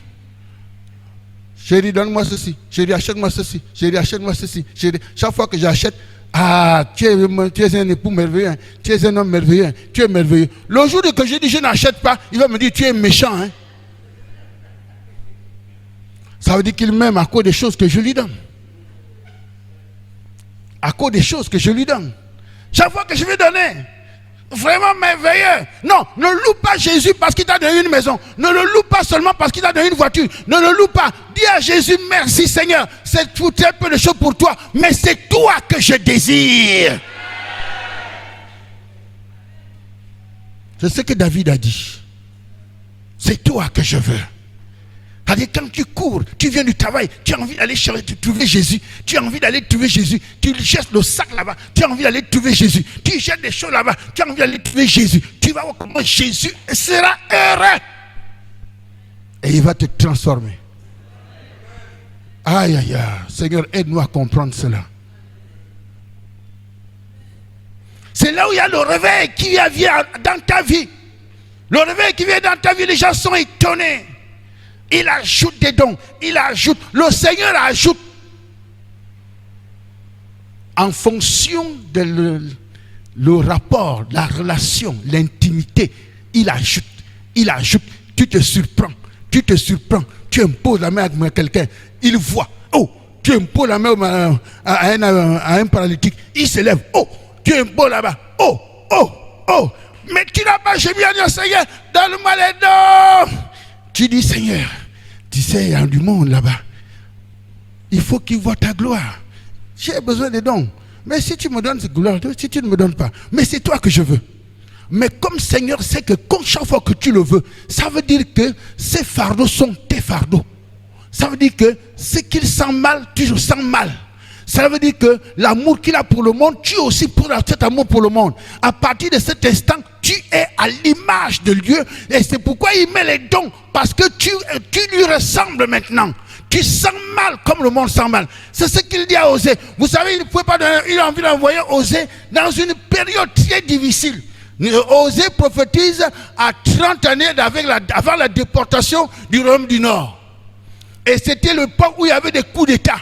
chérie, donne-moi ceci, chérie, achète-moi ceci, chérie, achète-moi ceci, chérie. Chaque fois que j'achète, tu es un époux merveilleux, tu es un homme merveilleux, tu es merveilleux. Le jour que je dis je n'achète pas, il va me dire tu es méchant. Hein? Ça veut dire qu'il m'aime à cause des choses que je lui donne. À cause des choses que je lui donne. Chaque fois que je vais donner, vraiment merveilleux. Non, ne loue pas Jésus parce qu'il t'a donné une maison. Ne le loue pas seulement parce qu'il t'a donné une voiture. Ne le loue pas. Dis à Jésus, merci Seigneur. C'est tout un peu de choses pour toi. Mais c'est toi que je désire. C'est ce que David a dit. C'est toi que je veux. C'est-à-dire quand tu cours, tu viens du travail, tu as envie d'aller trouver Jésus, tu as envie d'aller trouver Jésus, tu jettes le sac là-bas, tu as envie d'aller trouver Jésus, tu jettes des choses là-bas, tu as envie d'aller trouver Jésus, tu vas voir comment Jésus sera heureux et il va te transformer. Aïe aïe aïe, Seigneur, aide-nous à comprendre cela. C'est là où il y a le réveil qui vient dans ta vie. Le réveil qui vient dans ta vie, les gens sont étonnés. Il ajoute des dons, il ajoute, le Seigneur ajoute en fonction de le rapport, la relation, l'intimité, il ajoute, tu te surprends, tu imposes la main à quelqu'un, il voit, oh, tu imposes la main à un paralytique, il se lève, oh, tu imposes là-bas, oh, mais tu n'as pas gémi à dire Seigneur, donne-moi les dons. Tu dis Seigneur, tu sais, il y a du monde là-bas. Il faut qu'il voit ta gloire. J'ai besoin de dons. Mais si tu me donnes cette gloire, si tu ne me donnes pas, mais c'est toi que je veux. Mais comme Seigneur sait que chaque fois que tu le veux, ça veut dire que ces fardeaux sont tes fardeaux. Ça veut dire que ce qu'il sent mal, tu le sens mal. Ça veut dire que l'amour qu'il a pour le monde, tu aussi pour cet amour pour le monde. À partir de cet instant, tu es à l'image de Dieu. Et c'est pourquoi il met les dons. Parce que tu lui ressembles maintenant. Tu sens mal comme le monde sent mal. C'est ce qu'il dit à Osée. Vous savez, il ne pouvait pas donner, il a envie d'envoyer Osée dans une période très difficile. Osée prophétise à 30 années avant la déportation du Royaume du Nord. Et c'était le temps où il y avait des coups d'État.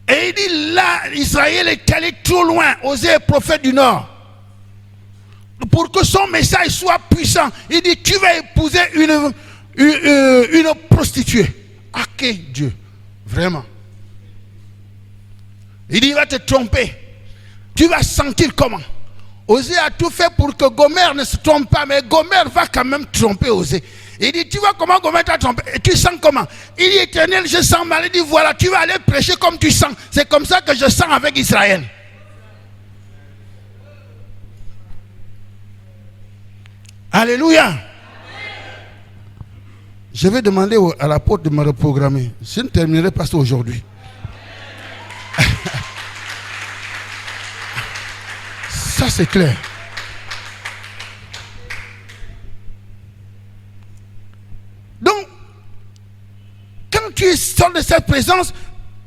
Et il dit là, Israël est allé trop loin. Osée est prophète du Nord. Pour que son message soit puissant, il dit tu vas épouser une prostituée. Ah, que Dieu, vraiment. Il dit il va te tromper. Tu vas sentir comment. Osée a tout fait pour que Gomer ne se trompe pas, mais Gomer va quand même tromper Osée. Il dit, tu vois comment Gomer t'a trompé? Et tu sens comment? Il dit, Éternel, je sens mal. Il dit, voilà, tu vas aller prêcher comme tu sens. C'est comme ça que je sens avec Israël. Alléluia. Je vais demander à l'apôtre de me reprogrammer. Je ne terminerai pas ça aujourd'hui. Ça, c'est clair. Donc, quand tu sors de cette présence,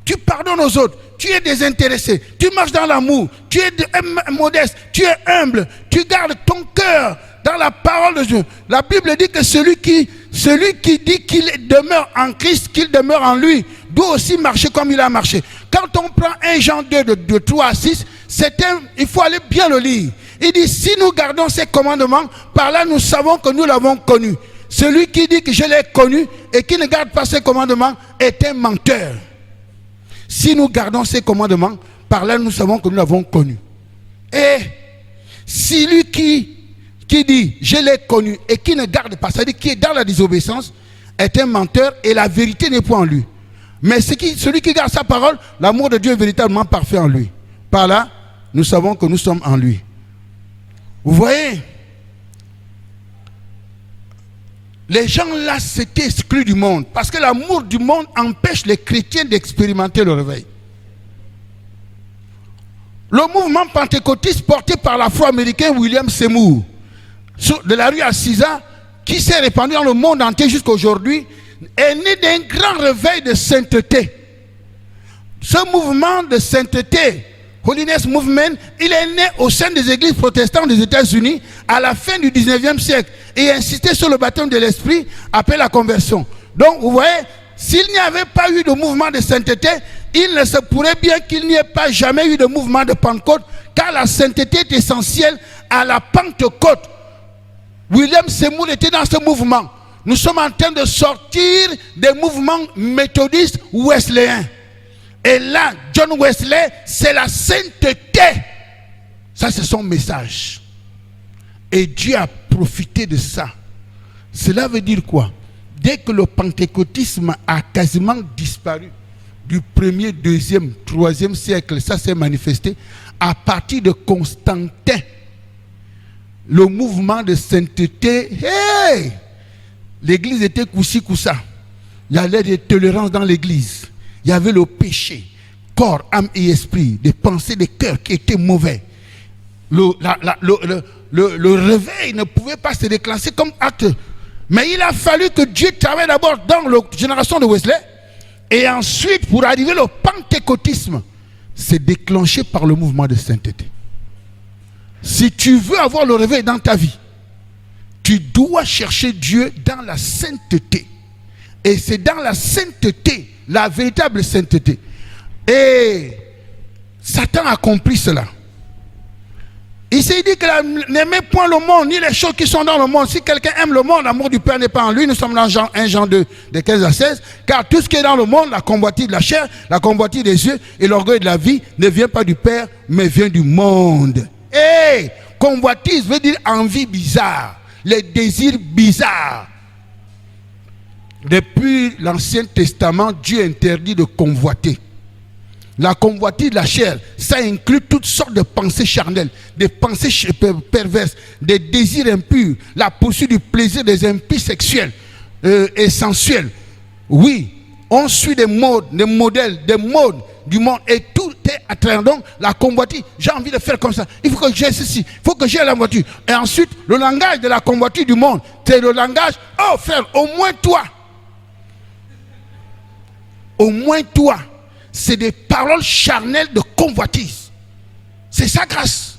tu pardonnes aux autres, tu es désintéressé, tu marches dans l'amour, tu es modeste, tu es humble, tu gardes ton cœur dans la parole de Dieu. La Bible dit que celui qui dit qu'il demeure en Christ, qu'il demeure en lui, doit aussi marcher comme il a marché. Quand on prend 1 Jean 2 de 3 à 6, il faut aller bien le lire. Il dit, si nous gardons ces commandements, par là nous savons que nous l'avons connu. Celui qui dit que je l'ai connu et qui ne garde pas ses commandements est un menteur. Si nous gardons ses commandements, par là nous savons que nous l'avons connu. Et si lui qui dit je l'ai connu et qui ne garde pas, c'est-à-dire qui est dans la désobéissance, est un menteur et la vérité n'est point en lui. Mais celui qui garde sa parole, l'amour de Dieu est véritablement parfait en lui. Par là, nous savons que nous sommes en lui. Vous voyez, Les gens là s'étaient exclus du monde parce que l'amour du monde empêche les chrétiens d'expérimenter le réveil. Le mouvement pentecôtiste porté par l'afro-américain William Seymour de la rue Assisa, qui s'est répandu dans le monde entier jusqu'à aujourd'hui, est né d'un grand réveil de sainteté. Ce mouvement de sainteté, Holiness Movement, il est né au sein des églises protestantes des États-Unis à la fin du 19e siècle et insistait sur le baptême de l'esprit après la conversion. Donc vous voyez, s'il n'y avait pas eu de mouvement de sainteté, il ne se pourrait bien qu'il n'y ait pas jamais eu de mouvement de Pentecôte, car la sainteté est essentielle à la Pentecôte. William Seymour était dans ce mouvement. Nous sommes en train de sortir des mouvements méthodistes wesléens. Et là, John Wesley, c'est la sainteté. Ça, c'est son message. Et Dieu a profité de ça. Cela veut dire quoi? Dès que le pentecôtisme a quasiment disparu, du 1er, 2e, 3e siècle, ça s'est manifesté, à partir de Constantin, le mouvement de sainteté, hey, l'église était coussi-coussa. Il y avait des tolérances dans l'église. Il y avait le péché, corps, âme et esprit, des pensées, des cœurs qui étaient mauvais. Le réveil ne pouvait pas se déclencher comme acte. Mais il a fallu que Dieu travaille d'abord dans la génération de Wesley. Et ensuite, pour arriver au pentecôtisme, c'est déclenché par le mouvement de sainteté. Si tu veux avoir le réveil dans ta vie, tu dois chercher Dieu dans la sainteté. Et c'est dans la sainteté, la véritable sainteté. Et Satan a compris cela. Il s'est dit que n'aimez point le monde, ni les choses qui sont dans le monde. Si quelqu'un aime le monde, l'amour du Père n'est pas en lui. Nous sommes dans 1 Jean 2, de 15 à 16. Car tout ce qui est dans le monde, la convoitise de la chair, la convoitise des yeux et l'orgueil de la vie, ne vient pas du Père, mais vient du monde. Et convoitise veut dire envie bizarre, les désirs bizarres. Depuis l'Ancien Testament, Dieu interdit de convoiter. La convoitise de la chair, ça inclut toutes sortes de pensées charnelles, des pensées perverses, des désirs impurs, la poursuite du plaisir des impies sexuels et sensuels. Oui, on suit des modes, des modèles, des modes du monde et tout est attrayant. Donc la convoitise, j'ai envie de faire comme ça, il faut que j'ai ceci, il faut que j'ai la voiture. Et ensuite, le langage de la convoitise du monde, c'est le langage, oh frère, au moins toi, c'est des paroles charnelles de convoitise. C'est sa grâce.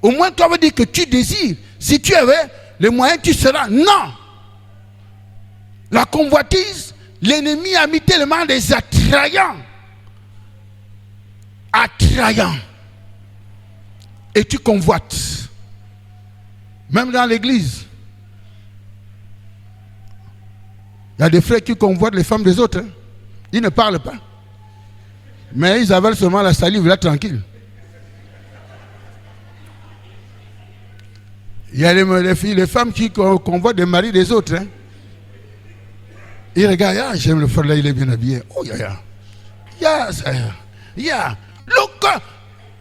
Au moins toi veut dire que tu désires. Si tu avais les moyens, tu seras. Non. La convoitise, l'ennemi a mis tellement des attrayants. Et tu convoites. Même dans l'église. Il y a des frères qui convoitent les femmes des autres. Hein. Ils ne parlent pas. Mais ils avalent seulement la salive là tranquille. Il y a les femmes qui convoitent des maris des autres. Hein. Ils regardent, ah, j'aime le frère là, il est bien habillé. Oh,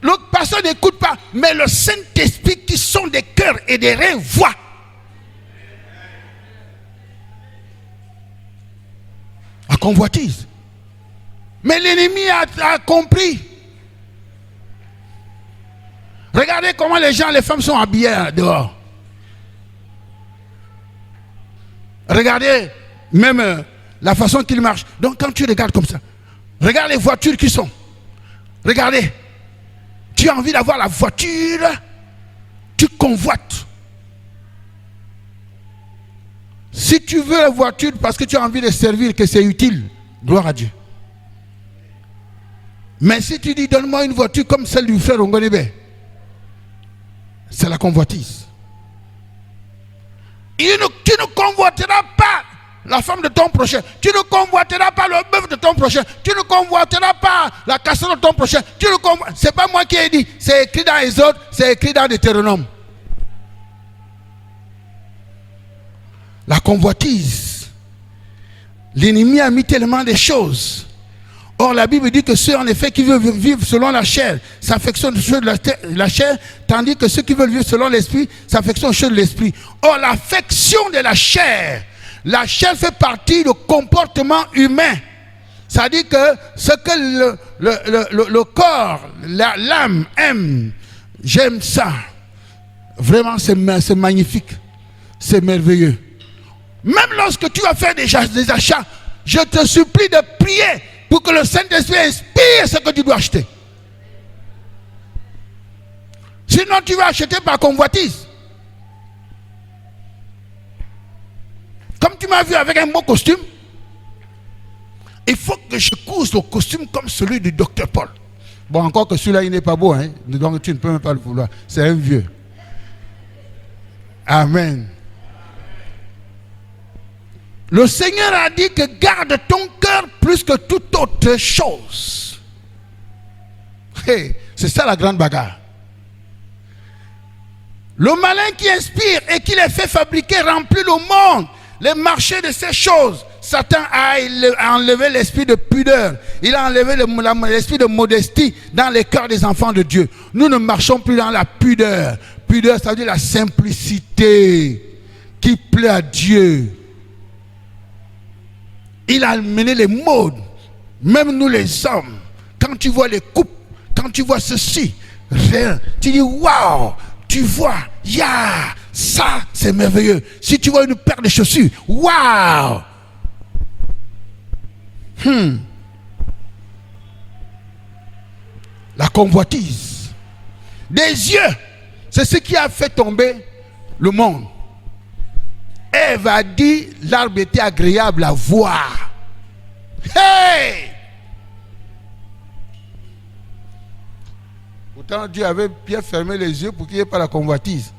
L'autre personne n'écoute pas, mais le Saint-Esprit qui sont des cœurs et des reins voit. La convoitise. Mais l'ennemi a compris. Regardez comment les femmes sont habillées dehors. Regardez même la façon qu'ils marchent. Donc quand tu regardes comme ça, regarde les voitures qui sont. Regardez. Tu as envie d'avoir la voiture, tu convoites. Si tu veux la voiture parce que tu as envie de servir, que c'est utile, gloire à Dieu. Mais si tu dis donne-moi une voiture comme celle du frère Ongonebe, c'est la convoitise. Tu ne convoiteras pas la femme de ton prochain. Tu ne convoiteras pas le bœuf de ton prochain. Tu ne convoiteras pas la casserole de ton prochain. C'est pas moi qui ai dit. C'est écrit dans Exode, c'est écrit dans Deutéronome. La convoitise. L'ennemi a mis tellement de choses. Or, la Bible dit que ceux, en effet, qui veulent vivre selon la chair, s'affectionnent aux choses de la chair, tandis que ceux qui veulent vivre selon l'esprit, s'affectionnent aux choses de l'esprit. Or, l'affection de la chair fait partie du comportement humain. C'est-à-dire que ce que le corps, l'âme aime, j'aime ça. Vraiment, c'est magnifique. C'est merveilleux. Même lorsque tu vas faire des achats, je te supplie de prier pour que le Saint-Esprit inspire ce que tu dois acheter. Sinon, tu vas acheter par convoitise. Comme tu m'as vu avec un beau costume, il faut que je couse le costume comme celui du docteur Paul. Bon, encore que celui-là, il n'est pas beau, hein? Donc tu ne peux même pas le vouloir. C'est un vieux. Amen. Le Seigneur a dit que garde ton cœur plus que toute autre chose. Hey, c'est ça la grande bagarre. Le malin qui inspire et qui les fait fabriquer remplit le monde, les marchés de ces choses. Satan a enlevé l'esprit de pudeur. Il a enlevé l'esprit de modestie dans les cœurs des enfants de Dieu. Nous ne marchons plus dans la pudeur. Pudeur, ça veut dire la simplicité qui plaît à Dieu. Il a amené les modes. Même nous les hommes, quand tu vois les coupes, quand tu vois ceci, rien, tu dis waouh, tu vois, ça c'est merveilleux. Si tu vois une paire de chaussures, waouh. La convoitise des yeux, c'est ce qui a fait tomber le monde. Ève a dit l'arbre était agréable à voir. Hey! Pourtant Dieu avait bien fermé les yeux pour qu'il n'y ait pas la convoitise.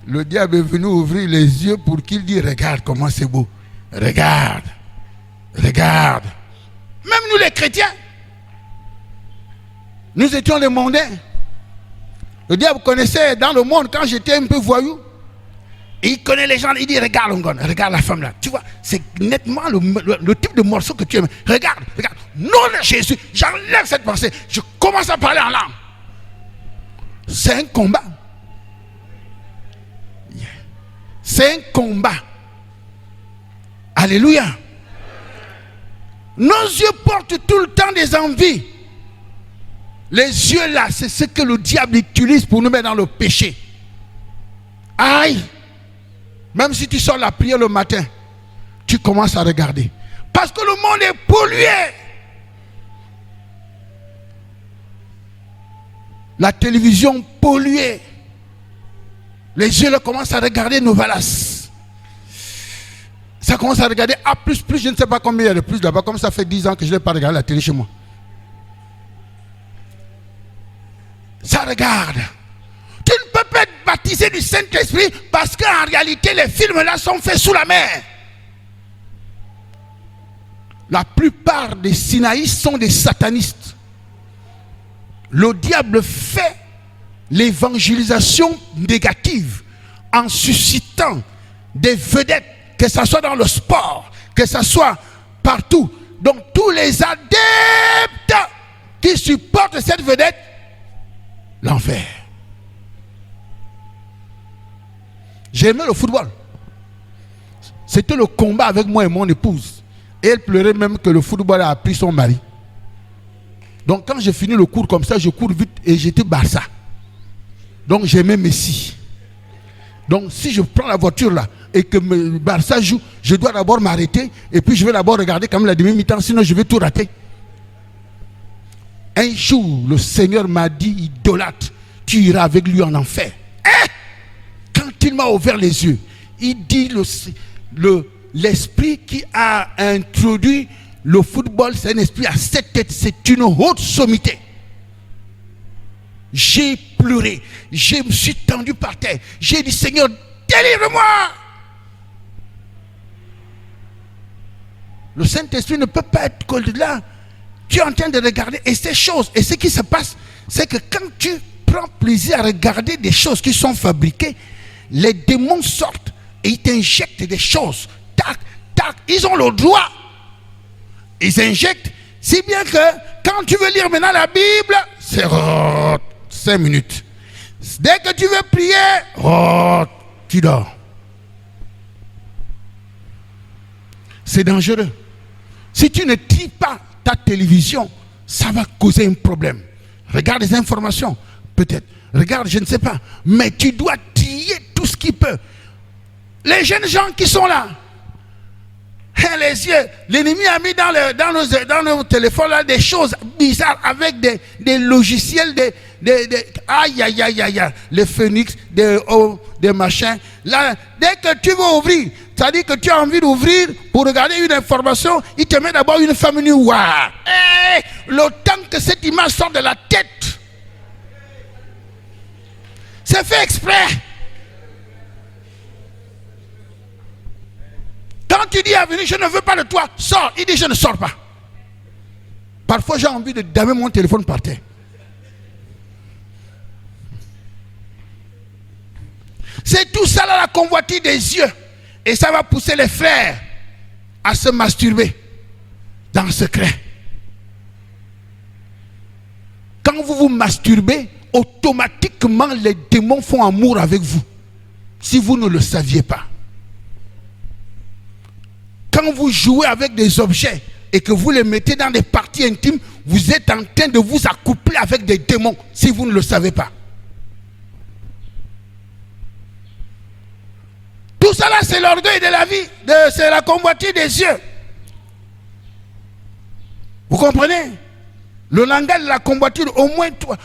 Le diable est venu ouvrir les yeux pour qu'il dise regarde comment c'est beau. Regarde. Regarde. Même nous les chrétiens, nous étions les mondains. Le diable connaissait dans le monde quand j'étais un peu voyou. Et il connaît les gens, il dit regarde regarde la femme là. Tu vois, c'est nettement le type de morceau que tu aimes. Regarde. Nom de Jésus, j'enlève cette pensée. Je commence à parler en langue. C'est un combat. C'est un combat. Alléluia. Nos yeux portent tout le temps des envies. Les yeux là, c'est ce que le diable utilise pour nous mettre dans le péché. Aïe. Même si tu sors la prière le matin, tu commences à regarder. Parce que le monde est pollué. La télévision polluée. Les yeux là commencent à regarder Novelas. Ça commence à regarder A++, je ne sais pas combien il y a de plus là-bas. Comme ça fait 10 ans que je n'ai pas regardé la télé chez moi. Ça regarde. Tu ne peux pas être baptisé du Saint-Esprit parce qu'en réalité, les films là sont faits sous la mer. La plupart des sinaïstes sont des satanistes. Le diable fait l'évangélisation négative en suscitant des vedettes, que ce soit dans le sport, que ce soit partout. Donc tous les adeptes qui supportent cette vedette, l'enfer. J'aimais le football. C'était le combat avec moi et mon épouse. Et elle pleurait même que le football a pris son mari. Donc quand j'ai fini le cours comme ça, je cours vite et j'étais Barça. Donc j'aimais Messi. Donc si je prends la voiture là et que Barça joue, je dois d'abord m'arrêter et puis je vais d'abord regarder comme la demi-mi-temps, sinon je vais tout rater. Un jour, le Seigneur m'a dit, idolâtre, tu iras avec lui en enfer. Quand il m'a ouvert les yeux, il dit l'esprit qui a introduit le football, c'est un esprit à 7 têtes, c'est une haute sommité. J'ai pleuré, je me suis tendu par terre, j'ai dit Seigneur, délivre-moi. Le Saint-Esprit ne peut pas être que là. Tu es en train de regarder et ces choses, et ce qui se passe, c'est que quand tu prends plaisir à regarder des choses qui sont fabriquées, les démons sortent et ils t'injectent des choses. Tac, tac, ils ont le droit. Ils injectent Si bien que quand tu veux lire maintenant la Bible, c'est 5 minutes. Dès que tu veux prier, tu dors. C'est dangereux. Si tu ne tries pas ta télévision, ça va causer un problème. Regarde les informations, peut-être. Regarde, je ne sais pas. Mais tu dois trier tout ce qui peut. Les jeunes gens qui sont là, les yeux, l'ennemi a mis dans nos téléphones là, des choses bizarres avec des logiciels, aïe, aïe, aïe, aïe, les phoenix, des machins. Là, dès que tu veux ouvrir, c'est-à-dire que tu as envie d'ouvrir pour regarder une information, il te met d'abord une femme nue. Waouh! Le temps que cette image sort de la tête, c'est fait exprès. Quand tu dis à venir, je ne veux pas de toi, sors. Il dit, je ne sors pas. Parfois, j'ai envie de damer mon téléphone par terre. C'est tout ça là, la convoitise des yeux. Et ça va pousser les frères à se masturber dans le secret. Quand vous vous masturbez, automatiquement les démons font amour avec vous. Si vous ne le saviez pas. Quand vous jouez avec des objets et que vous les mettez dans des parties intimes, vous êtes en train de vous accoupler avec des démons si vous ne le savez pas. Tout ça là, c'est l'orgueil de la vie, c'est la convoitise des yeux. Vous comprenez? Le langage de la convoitise, au moins toi,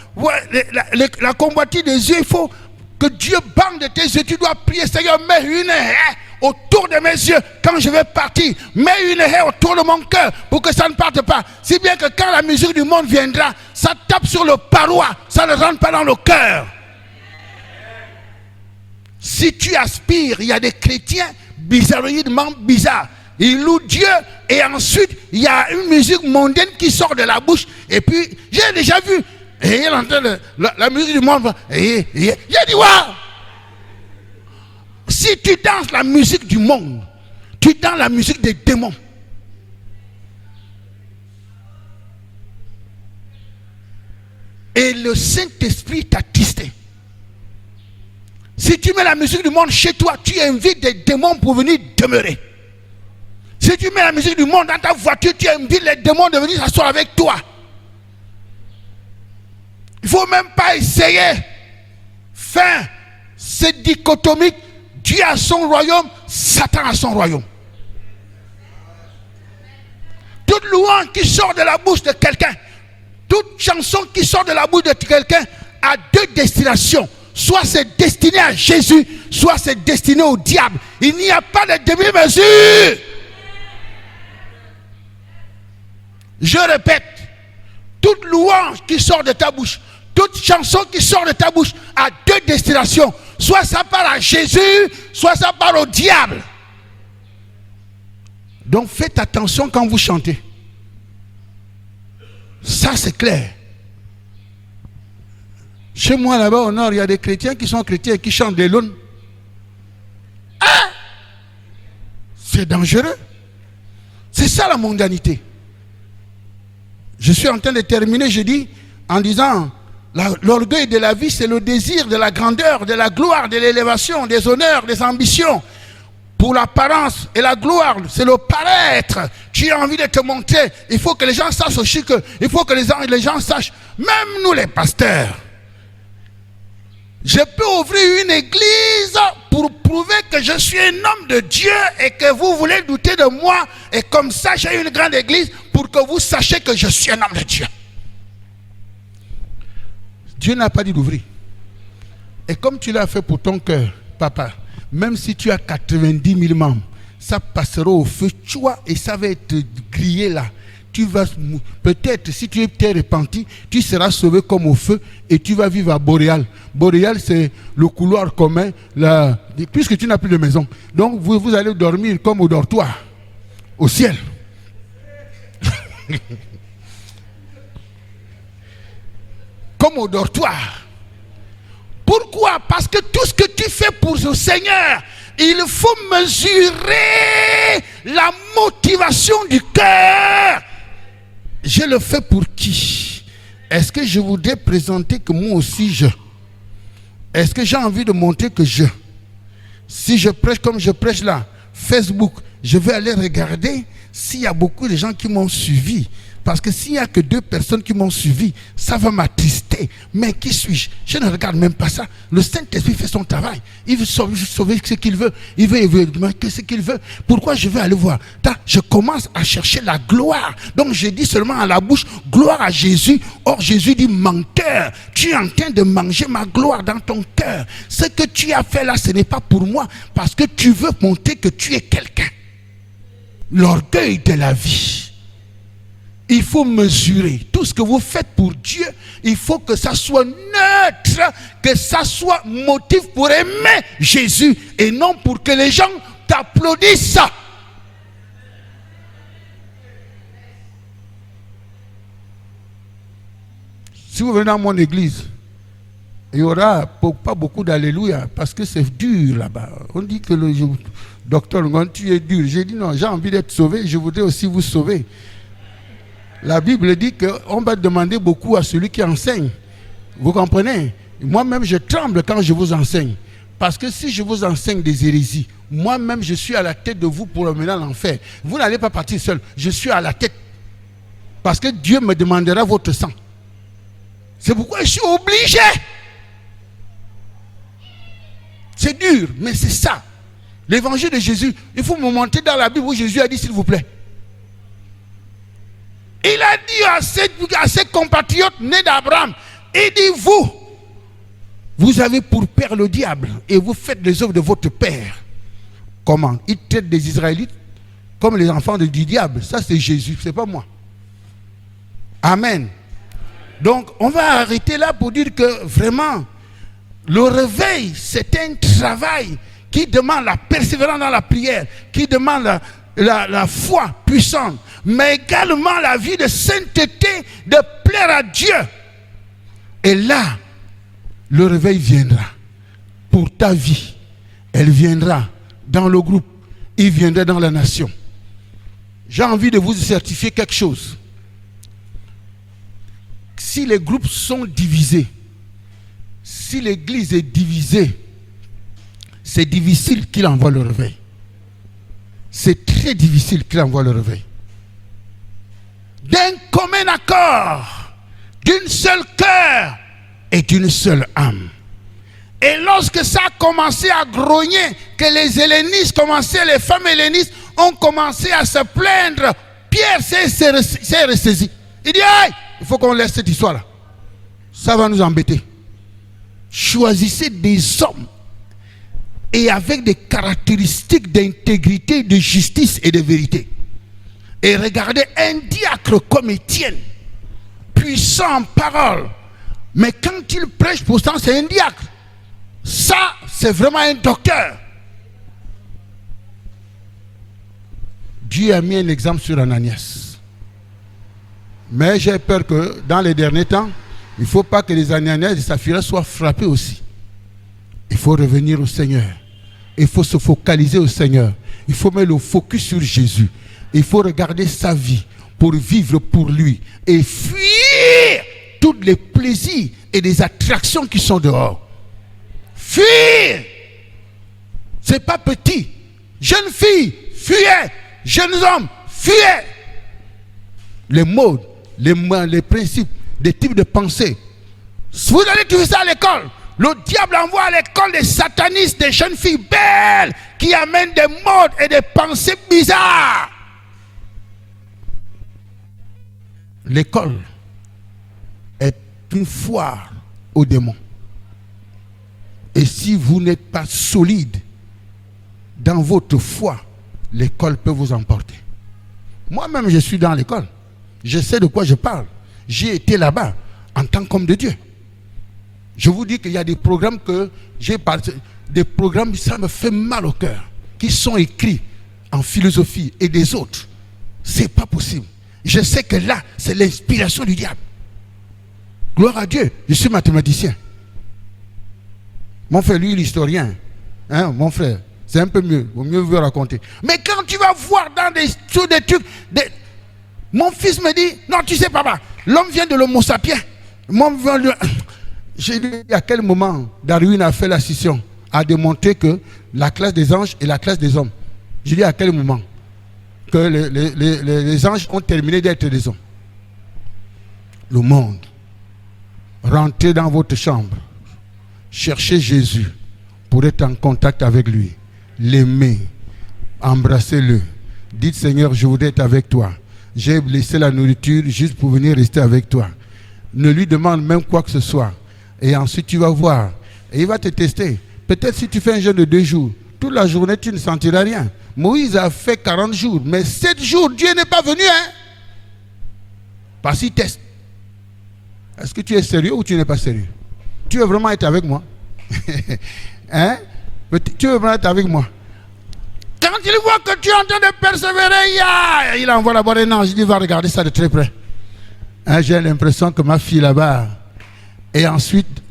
la convoitise des yeux, il faut que Dieu bande tes yeux. Tu dois prier, Seigneur, mets une haie autour de mes yeux quand je vais partir. Mets une haie autour de mon cœur pour que ça ne parte pas. Si bien que quand la musique du monde viendra, ça tape sur le paroi, ça ne rentre pas dans le cœur. Si tu aspires, il y a des chrétiens bizarroïdement bizarres. Ils louent Dieu et ensuite il y a une musique mondaine qui sort de la bouche. Et puis j'ai déjà vu, et il entend la musique du monde. J'ai dit waouh! Si tu danses la musique du monde, tu danses la musique des démons. Et le Saint-Esprit t'a tristé. Si tu mets la musique du monde chez toi, tu invites des démons pour venir demeurer. Si tu mets la musique du monde dans ta voiture, tu invites les démons de venir s'asseoir avec toi. Il ne faut même pas essayer. Fin, c'est dichotomique. Dieu a son royaume, Satan a son royaume. Toute louange qui sort de la bouche de quelqu'un, toute chanson qui sort de la bouche de quelqu'un a deux destinations. Soit c'est destiné à Jésus, soit c'est destiné au diable. Il n'y a pas de demi-mesure. Je répète, toute louange qui sort de ta bouche, toute chanson qui sort de ta bouche a deux destinations. Soit ça part à Jésus, soit ça part au diable. Donc faites attention quand vous chantez. Ça c'est clair. Chez moi là-bas au nord, il y a des chrétiens qui sont chrétiens et qui chantent des launes. Ah! C'est dangereux. C'est ça la mondanité. Je suis en train de terminer, je dis, en disant, l'orgueil de la vie, c'est le désir de la grandeur, de la gloire, de l'élévation, des honneurs, des ambitions. Pour l'apparence et la gloire, c'est le paraître. Tu as envie de te montrer. Il faut que les gens sachent aussi que, il faut que les gens sachent, même nous les pasteurs, je peux ouvrir une église pour prouver que je suis un homme de Dieu et que vous voulez douter de moi. Et comme ça, j'ai une grande église pour que vous sachiez que je suis un homme de Dieu. Dieu n'a pas dit d'ouvrir. Et comme tu l'as fait pour ton cœur, papa, même si tu as 90 000 membres, ça passera au feu, tu vois, et ça va être grillé là. Tu vas, peut-être, si tu t'es repenti, tu seras sauvé comme au feu et tu vas vivre à Boréal. Boréal, c'est le couloir commun, puisque tu n'as plus de maison. Donc, vous allez dormir comme au dortoir, au ciel. Comme au dortoir. Pourquoi? Parce que tout ce que tu fais pour le Seigneur, il faut mesurer la motivation du cœur. je le fais pour qui? Est-ce que je voudrais présenter que moi aussi je? Est-ce que j'ai envie de montrer que je? Si je prêche comme je prêche là, Facebook, je vais aller regarder s'il y a beaucoup de gens qui m'ont suivi. Parce que s'il n'y a que 2 personnes qui m'ont suivi, ça va m'attrister. Mais qui suis-je? Je ne regarde même pas ça. Le Saint-Esprit fait son travail. Il veut sauver ce qu'il veut. Il veut évoluer ce qu'il veut. Pourquoi je vais aller voir? Je commence à chercher la gloire. Donc je dis seulement à la bouche, gloire à Jésus. Or Jésus dit, menteur, tu es en train de manger ma gloire dans ton cœur. Ce que tu as fait là, ce n'est pas pour moi. Parce que tu veux montrer que tu es quelqu'un. L'orgueil de la vie. Il faut mesurer tout ce que vous faites pour Dieu. Il faut que ça soit neutre, que ça soit motif pour aimer Jésus et non pour que les gens t'applaudissent. Si vous venez dans mon église, il n'y aura pas beaucoup d'alléluia parce que c'est dur là-bas. On dit que le docteur, quand tu es dur, j'ai dit non, j'ai envie d'être sauvé, je voudrais aussi vous sauver. La Bible dit qu'on va demander beaucoup à celui qui enseigne. Vous comprenez? Moi-même, je tremble quand je vous enseigne. Parce que si je vous enseigne des hérésies, moi-même, je suis à la tête de vous pour emmener à l'enfer. Vous n'allez pas partir seul. Je suis à la tête. Parce que Dieu me demandera votre sang. C'est pourquoi je suis obligé. C'est dur, mais c'est ça. L'évangile de Jésus, il faut me montrer dans la Bible où Jésus a dit, s'il vous plaît. Il a dit à ses compatriotes nés d'Abraham, il dit, vous avez pour père le diable et vous faites les œuvres de votre père. Comment? Il traite des Israélites comme les enfants du diable. Ça c'est Jésus, c'est pas moi. Amen. Donc on va arrêter là pour dire que vraiment, le réveil c'est un travail qui demande la persévérance dans la prière, qui demande la foi puissante, mais également la vie de sainteté, de plaire à Dieu. Et là, le réveil viendra pour ta vie. Elle viendra dans le groupe. Il viendra dans la nation. J'ai envie de vous certifier quelque chose. Si les groupes sont divisés, si l'église est divisée, c'est difficile qu'il envoie le réveil. C'est très difficile qu'il envoie le réveil. D'un commun accord, d'une seule cœur et d'une seule âme. Et lorsque ça a commencé à grogner, que les hellénistes commençaient, les femmes hellénistes ont commencé à se plaindre, Pierre s'est ressaisi. Il dit, hey, il faut qu'on laisse cette histoire-là. Ça va nous embêter. Choisissez des hommes et avec des caractéristiques d'intégrité, de justice et de vérité. Et regardez un diacre comme Étienne, puissant en parole, mais quand il prêche, pourtant c'est un diacre. Ça, c'est vraiment un docteur. Dieu a mis un exemple sur Ananias. Mais j'ai peur que dans les derniers temps, il ne faut pas que les Ananias et Saphira soient frappés aussi. Il faut revenir au Seigneur. Il faut se focaliser au Seigneur. Il faut mettre le focus sur Jésus. Il faut regarder sa vie pour vivre pour lui et fuir tous les plaisirs et les attractions qui sont dehors. Fuir. C'est pas petit. Jeune fille, fuyez. Jeunes hommes, fuyez. Les modes, les principes, des types de pensées. Vous allez trouver ça à l'école. Le diable envoie à l'école des satanistes, des jeunes filles belles qui amènent des modes et des pensées bizarres. L'école est une foire aux démons. Et si vous n'êtes pas solide dans votre foi, l'école peut vous emporter. Moi-même, je suis dans l'école. Je sais de quoi je parle. J'ai été là-bas en tant qu'homme de Dieu. Je vous dis qu'il y a des programmes que j'ai participé, des programmes, ça me fait mal au cœur, qui sont écrits en philosophie et des autres. C'est pas possible. Je sais que là, c'est l'inspiration du diable. Gloire à Dieu, je suis mathématicien. Mon frère, lui, l'historien. Hein, mon frère, c'est un peu mieux. Vaut mieux vous raconter. Mais quand tu vas voir dans des trucs, Mon fils me dit, non, tu sais, papa, l'homme vient de l'homo sapiens. J'ai dit, à quel moment Darwin a fait la scission, a démontré que la classe des anges et la classe des hommes. J'ai dit, à quel moment que les anges ont terminé d'être des hommes. Le monde. Rentrez dans votre chambre. Cherchez Jésus pour être en contact avec lui. L'aimer. Embrassez-le. Dites, Seigneur, je voudrais être avec toi. J'ai laissé la nourriture juste pour venir rester avec toi. Ne lui demande même quoi que ce soit. Et ensuite, tu vas voir. Et il va te tester. Peut-être si tu fais un jeûne de 2 jours, toute la journée, tu ne sentiras rien. Moïse a fait 40 jours. Mais 7 jours, Dieu n'est pas venu. Parce qu'il teste. Est-ce que tu es sérieux ou tu n'es pas sérieux? Tu veux vraiment être avec moi? Tu veux vraiment être avec moi? Quand il voit que tu es en train de persévérer, il envoie d'abord un ange. Il dit, va regarder ça de très près. J'ai l'impression que ma fille là-bas. Et ensuite,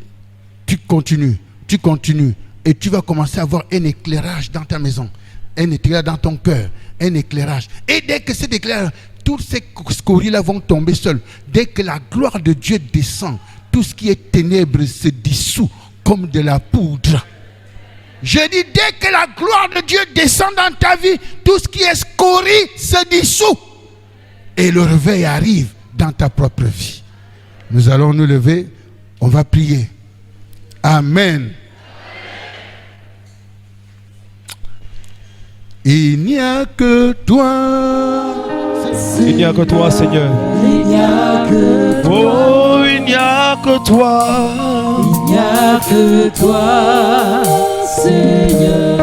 tu continues. Et tu vas commencer à avoir un éclairage dans ta maison. Un éclairage dans ton cœur. Un éclairage. Et dès que cet éclairage, tous ces scories-là vont tomber seuls. Dès que la gloire de Dieu descend, tout ce qui est ténèbres se dissout comme de la poudre. Je dis, dès que la gloire de Dieu descend dans ta vie, tout ce qui est scorie se dissout. Et le réveil arrive dans ta propre vie. Nous allons nous lever, on va prier. Amen. Il n'y a que toi. Il n'y a que toi, Seigneur. Il n'y a que toi. Oh, il n'y a que toi. Il n'y a que toi, Seigneur.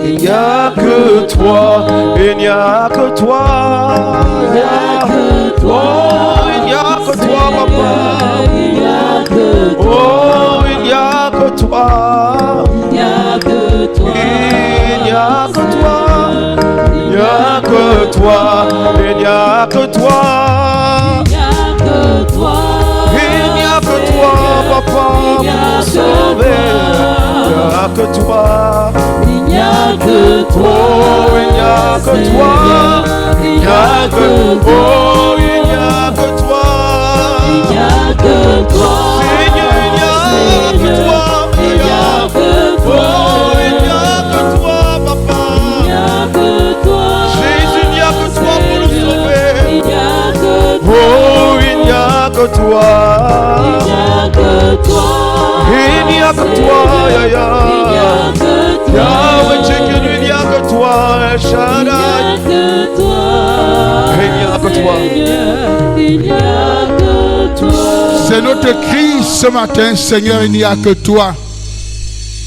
Il n'y a que toi. Il n'y a que toi. Il n'y a que toi. Oh, il n'y a que toi, papa. Il n'y a que toi. Oh, il n'y a que toi. Il n'y a que toi. Il n'y a que toi. Il n'y a que toi. Il n'y a que toi. Il n'y a que toi. Il n'y a que toi, papa, mon sauveur. Il n'y a que toi. Il n'y a que toi. Oh, il n'y a que toi. Il n'y a que toi. Oh, il n'y a que toi. Il n'y a que toi. Seigneur, il n'y a que toi. Il n'y a que toi. Oh, il n'y a que toi, papa. Il n'y a que toi. Jésus, il n'y a que toi pour nous sauver. Il n'y a que toi. Oh, il n'y a que toi. Il n'y a que toi. Il n'y a que toi, Yahya. Il n'y a que toi. Yahweh, Tchèque, il n'y a que toi, El Shaddai. Il n'y a que toi. Il n'y a que toi. Il n'y a que toi. C'est notre cri ce matin, Seigneur, il n'y a que toi.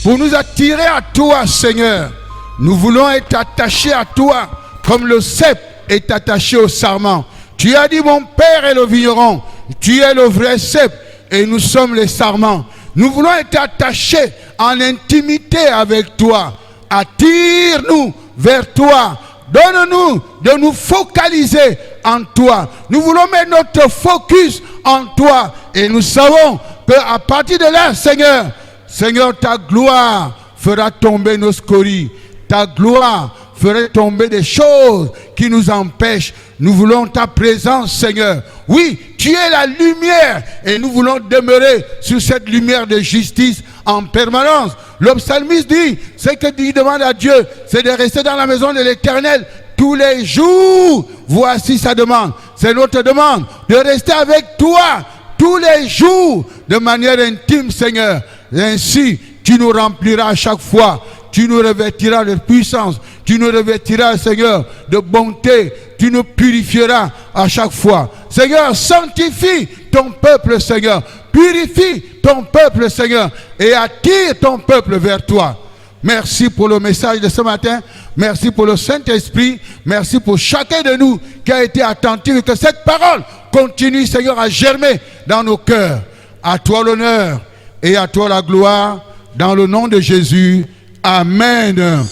Pour nous attirer à toi, Seigneur, nous voulons être attachés à toi, comme le cep est attaché au sarment. Tu as dit, mon père est le vigneron, tu es le vrai cep, et nous sommes les sarments. Nous voulons être attachés en intimité avec toi. Attire-nous vers toi. Donne-nous de nous focaliser en toi. Nous voulons mettre notre focus en toi. Et nous savons qu'à partir de là, Seigneur, ta gloire fera tomber nos scories. Ta gloire fera tomber des choses qui nous empêchent. Nous voulons ta présence, Seigneur. Oui, tu es la lumière et nous voulons demeurer sur cette lumière de justice en permanence. Le psalmiste dit, ce que tu demandes à Dieu, c'est de rester dans la maison de l'Éternel tous les jours. Voici sa demande. C'est notre demande de rester avec toi tous les jours de manière intime, Seigneur. Et ainsi, tu nous rempliras à chaque fois. Tu nous revêtiras de puissance. Tu nous revêtiras, Seigneur, de bonté. Tu nous purifieras à chaque fois. Seigneur, sanctifie ton peuple, Seigneur. Purifie ton peuple, Seigneur. Et attire ton peuple vers toi. Merci pour le message de ce matin. Merci pour le Saint-Esprit. Merci pour chacun de nous qui a été attentif. Et que cette parole continue, Seigneur, à germer dans nos cœurs. À toi l'honneur et à toi la gloire. Dans le nom de Jésus. Amen.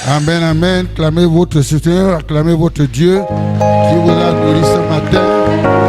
Amen, amen. Clamez votre Seigneur, acclamez votre Dieu qui vous a nourri ce matin.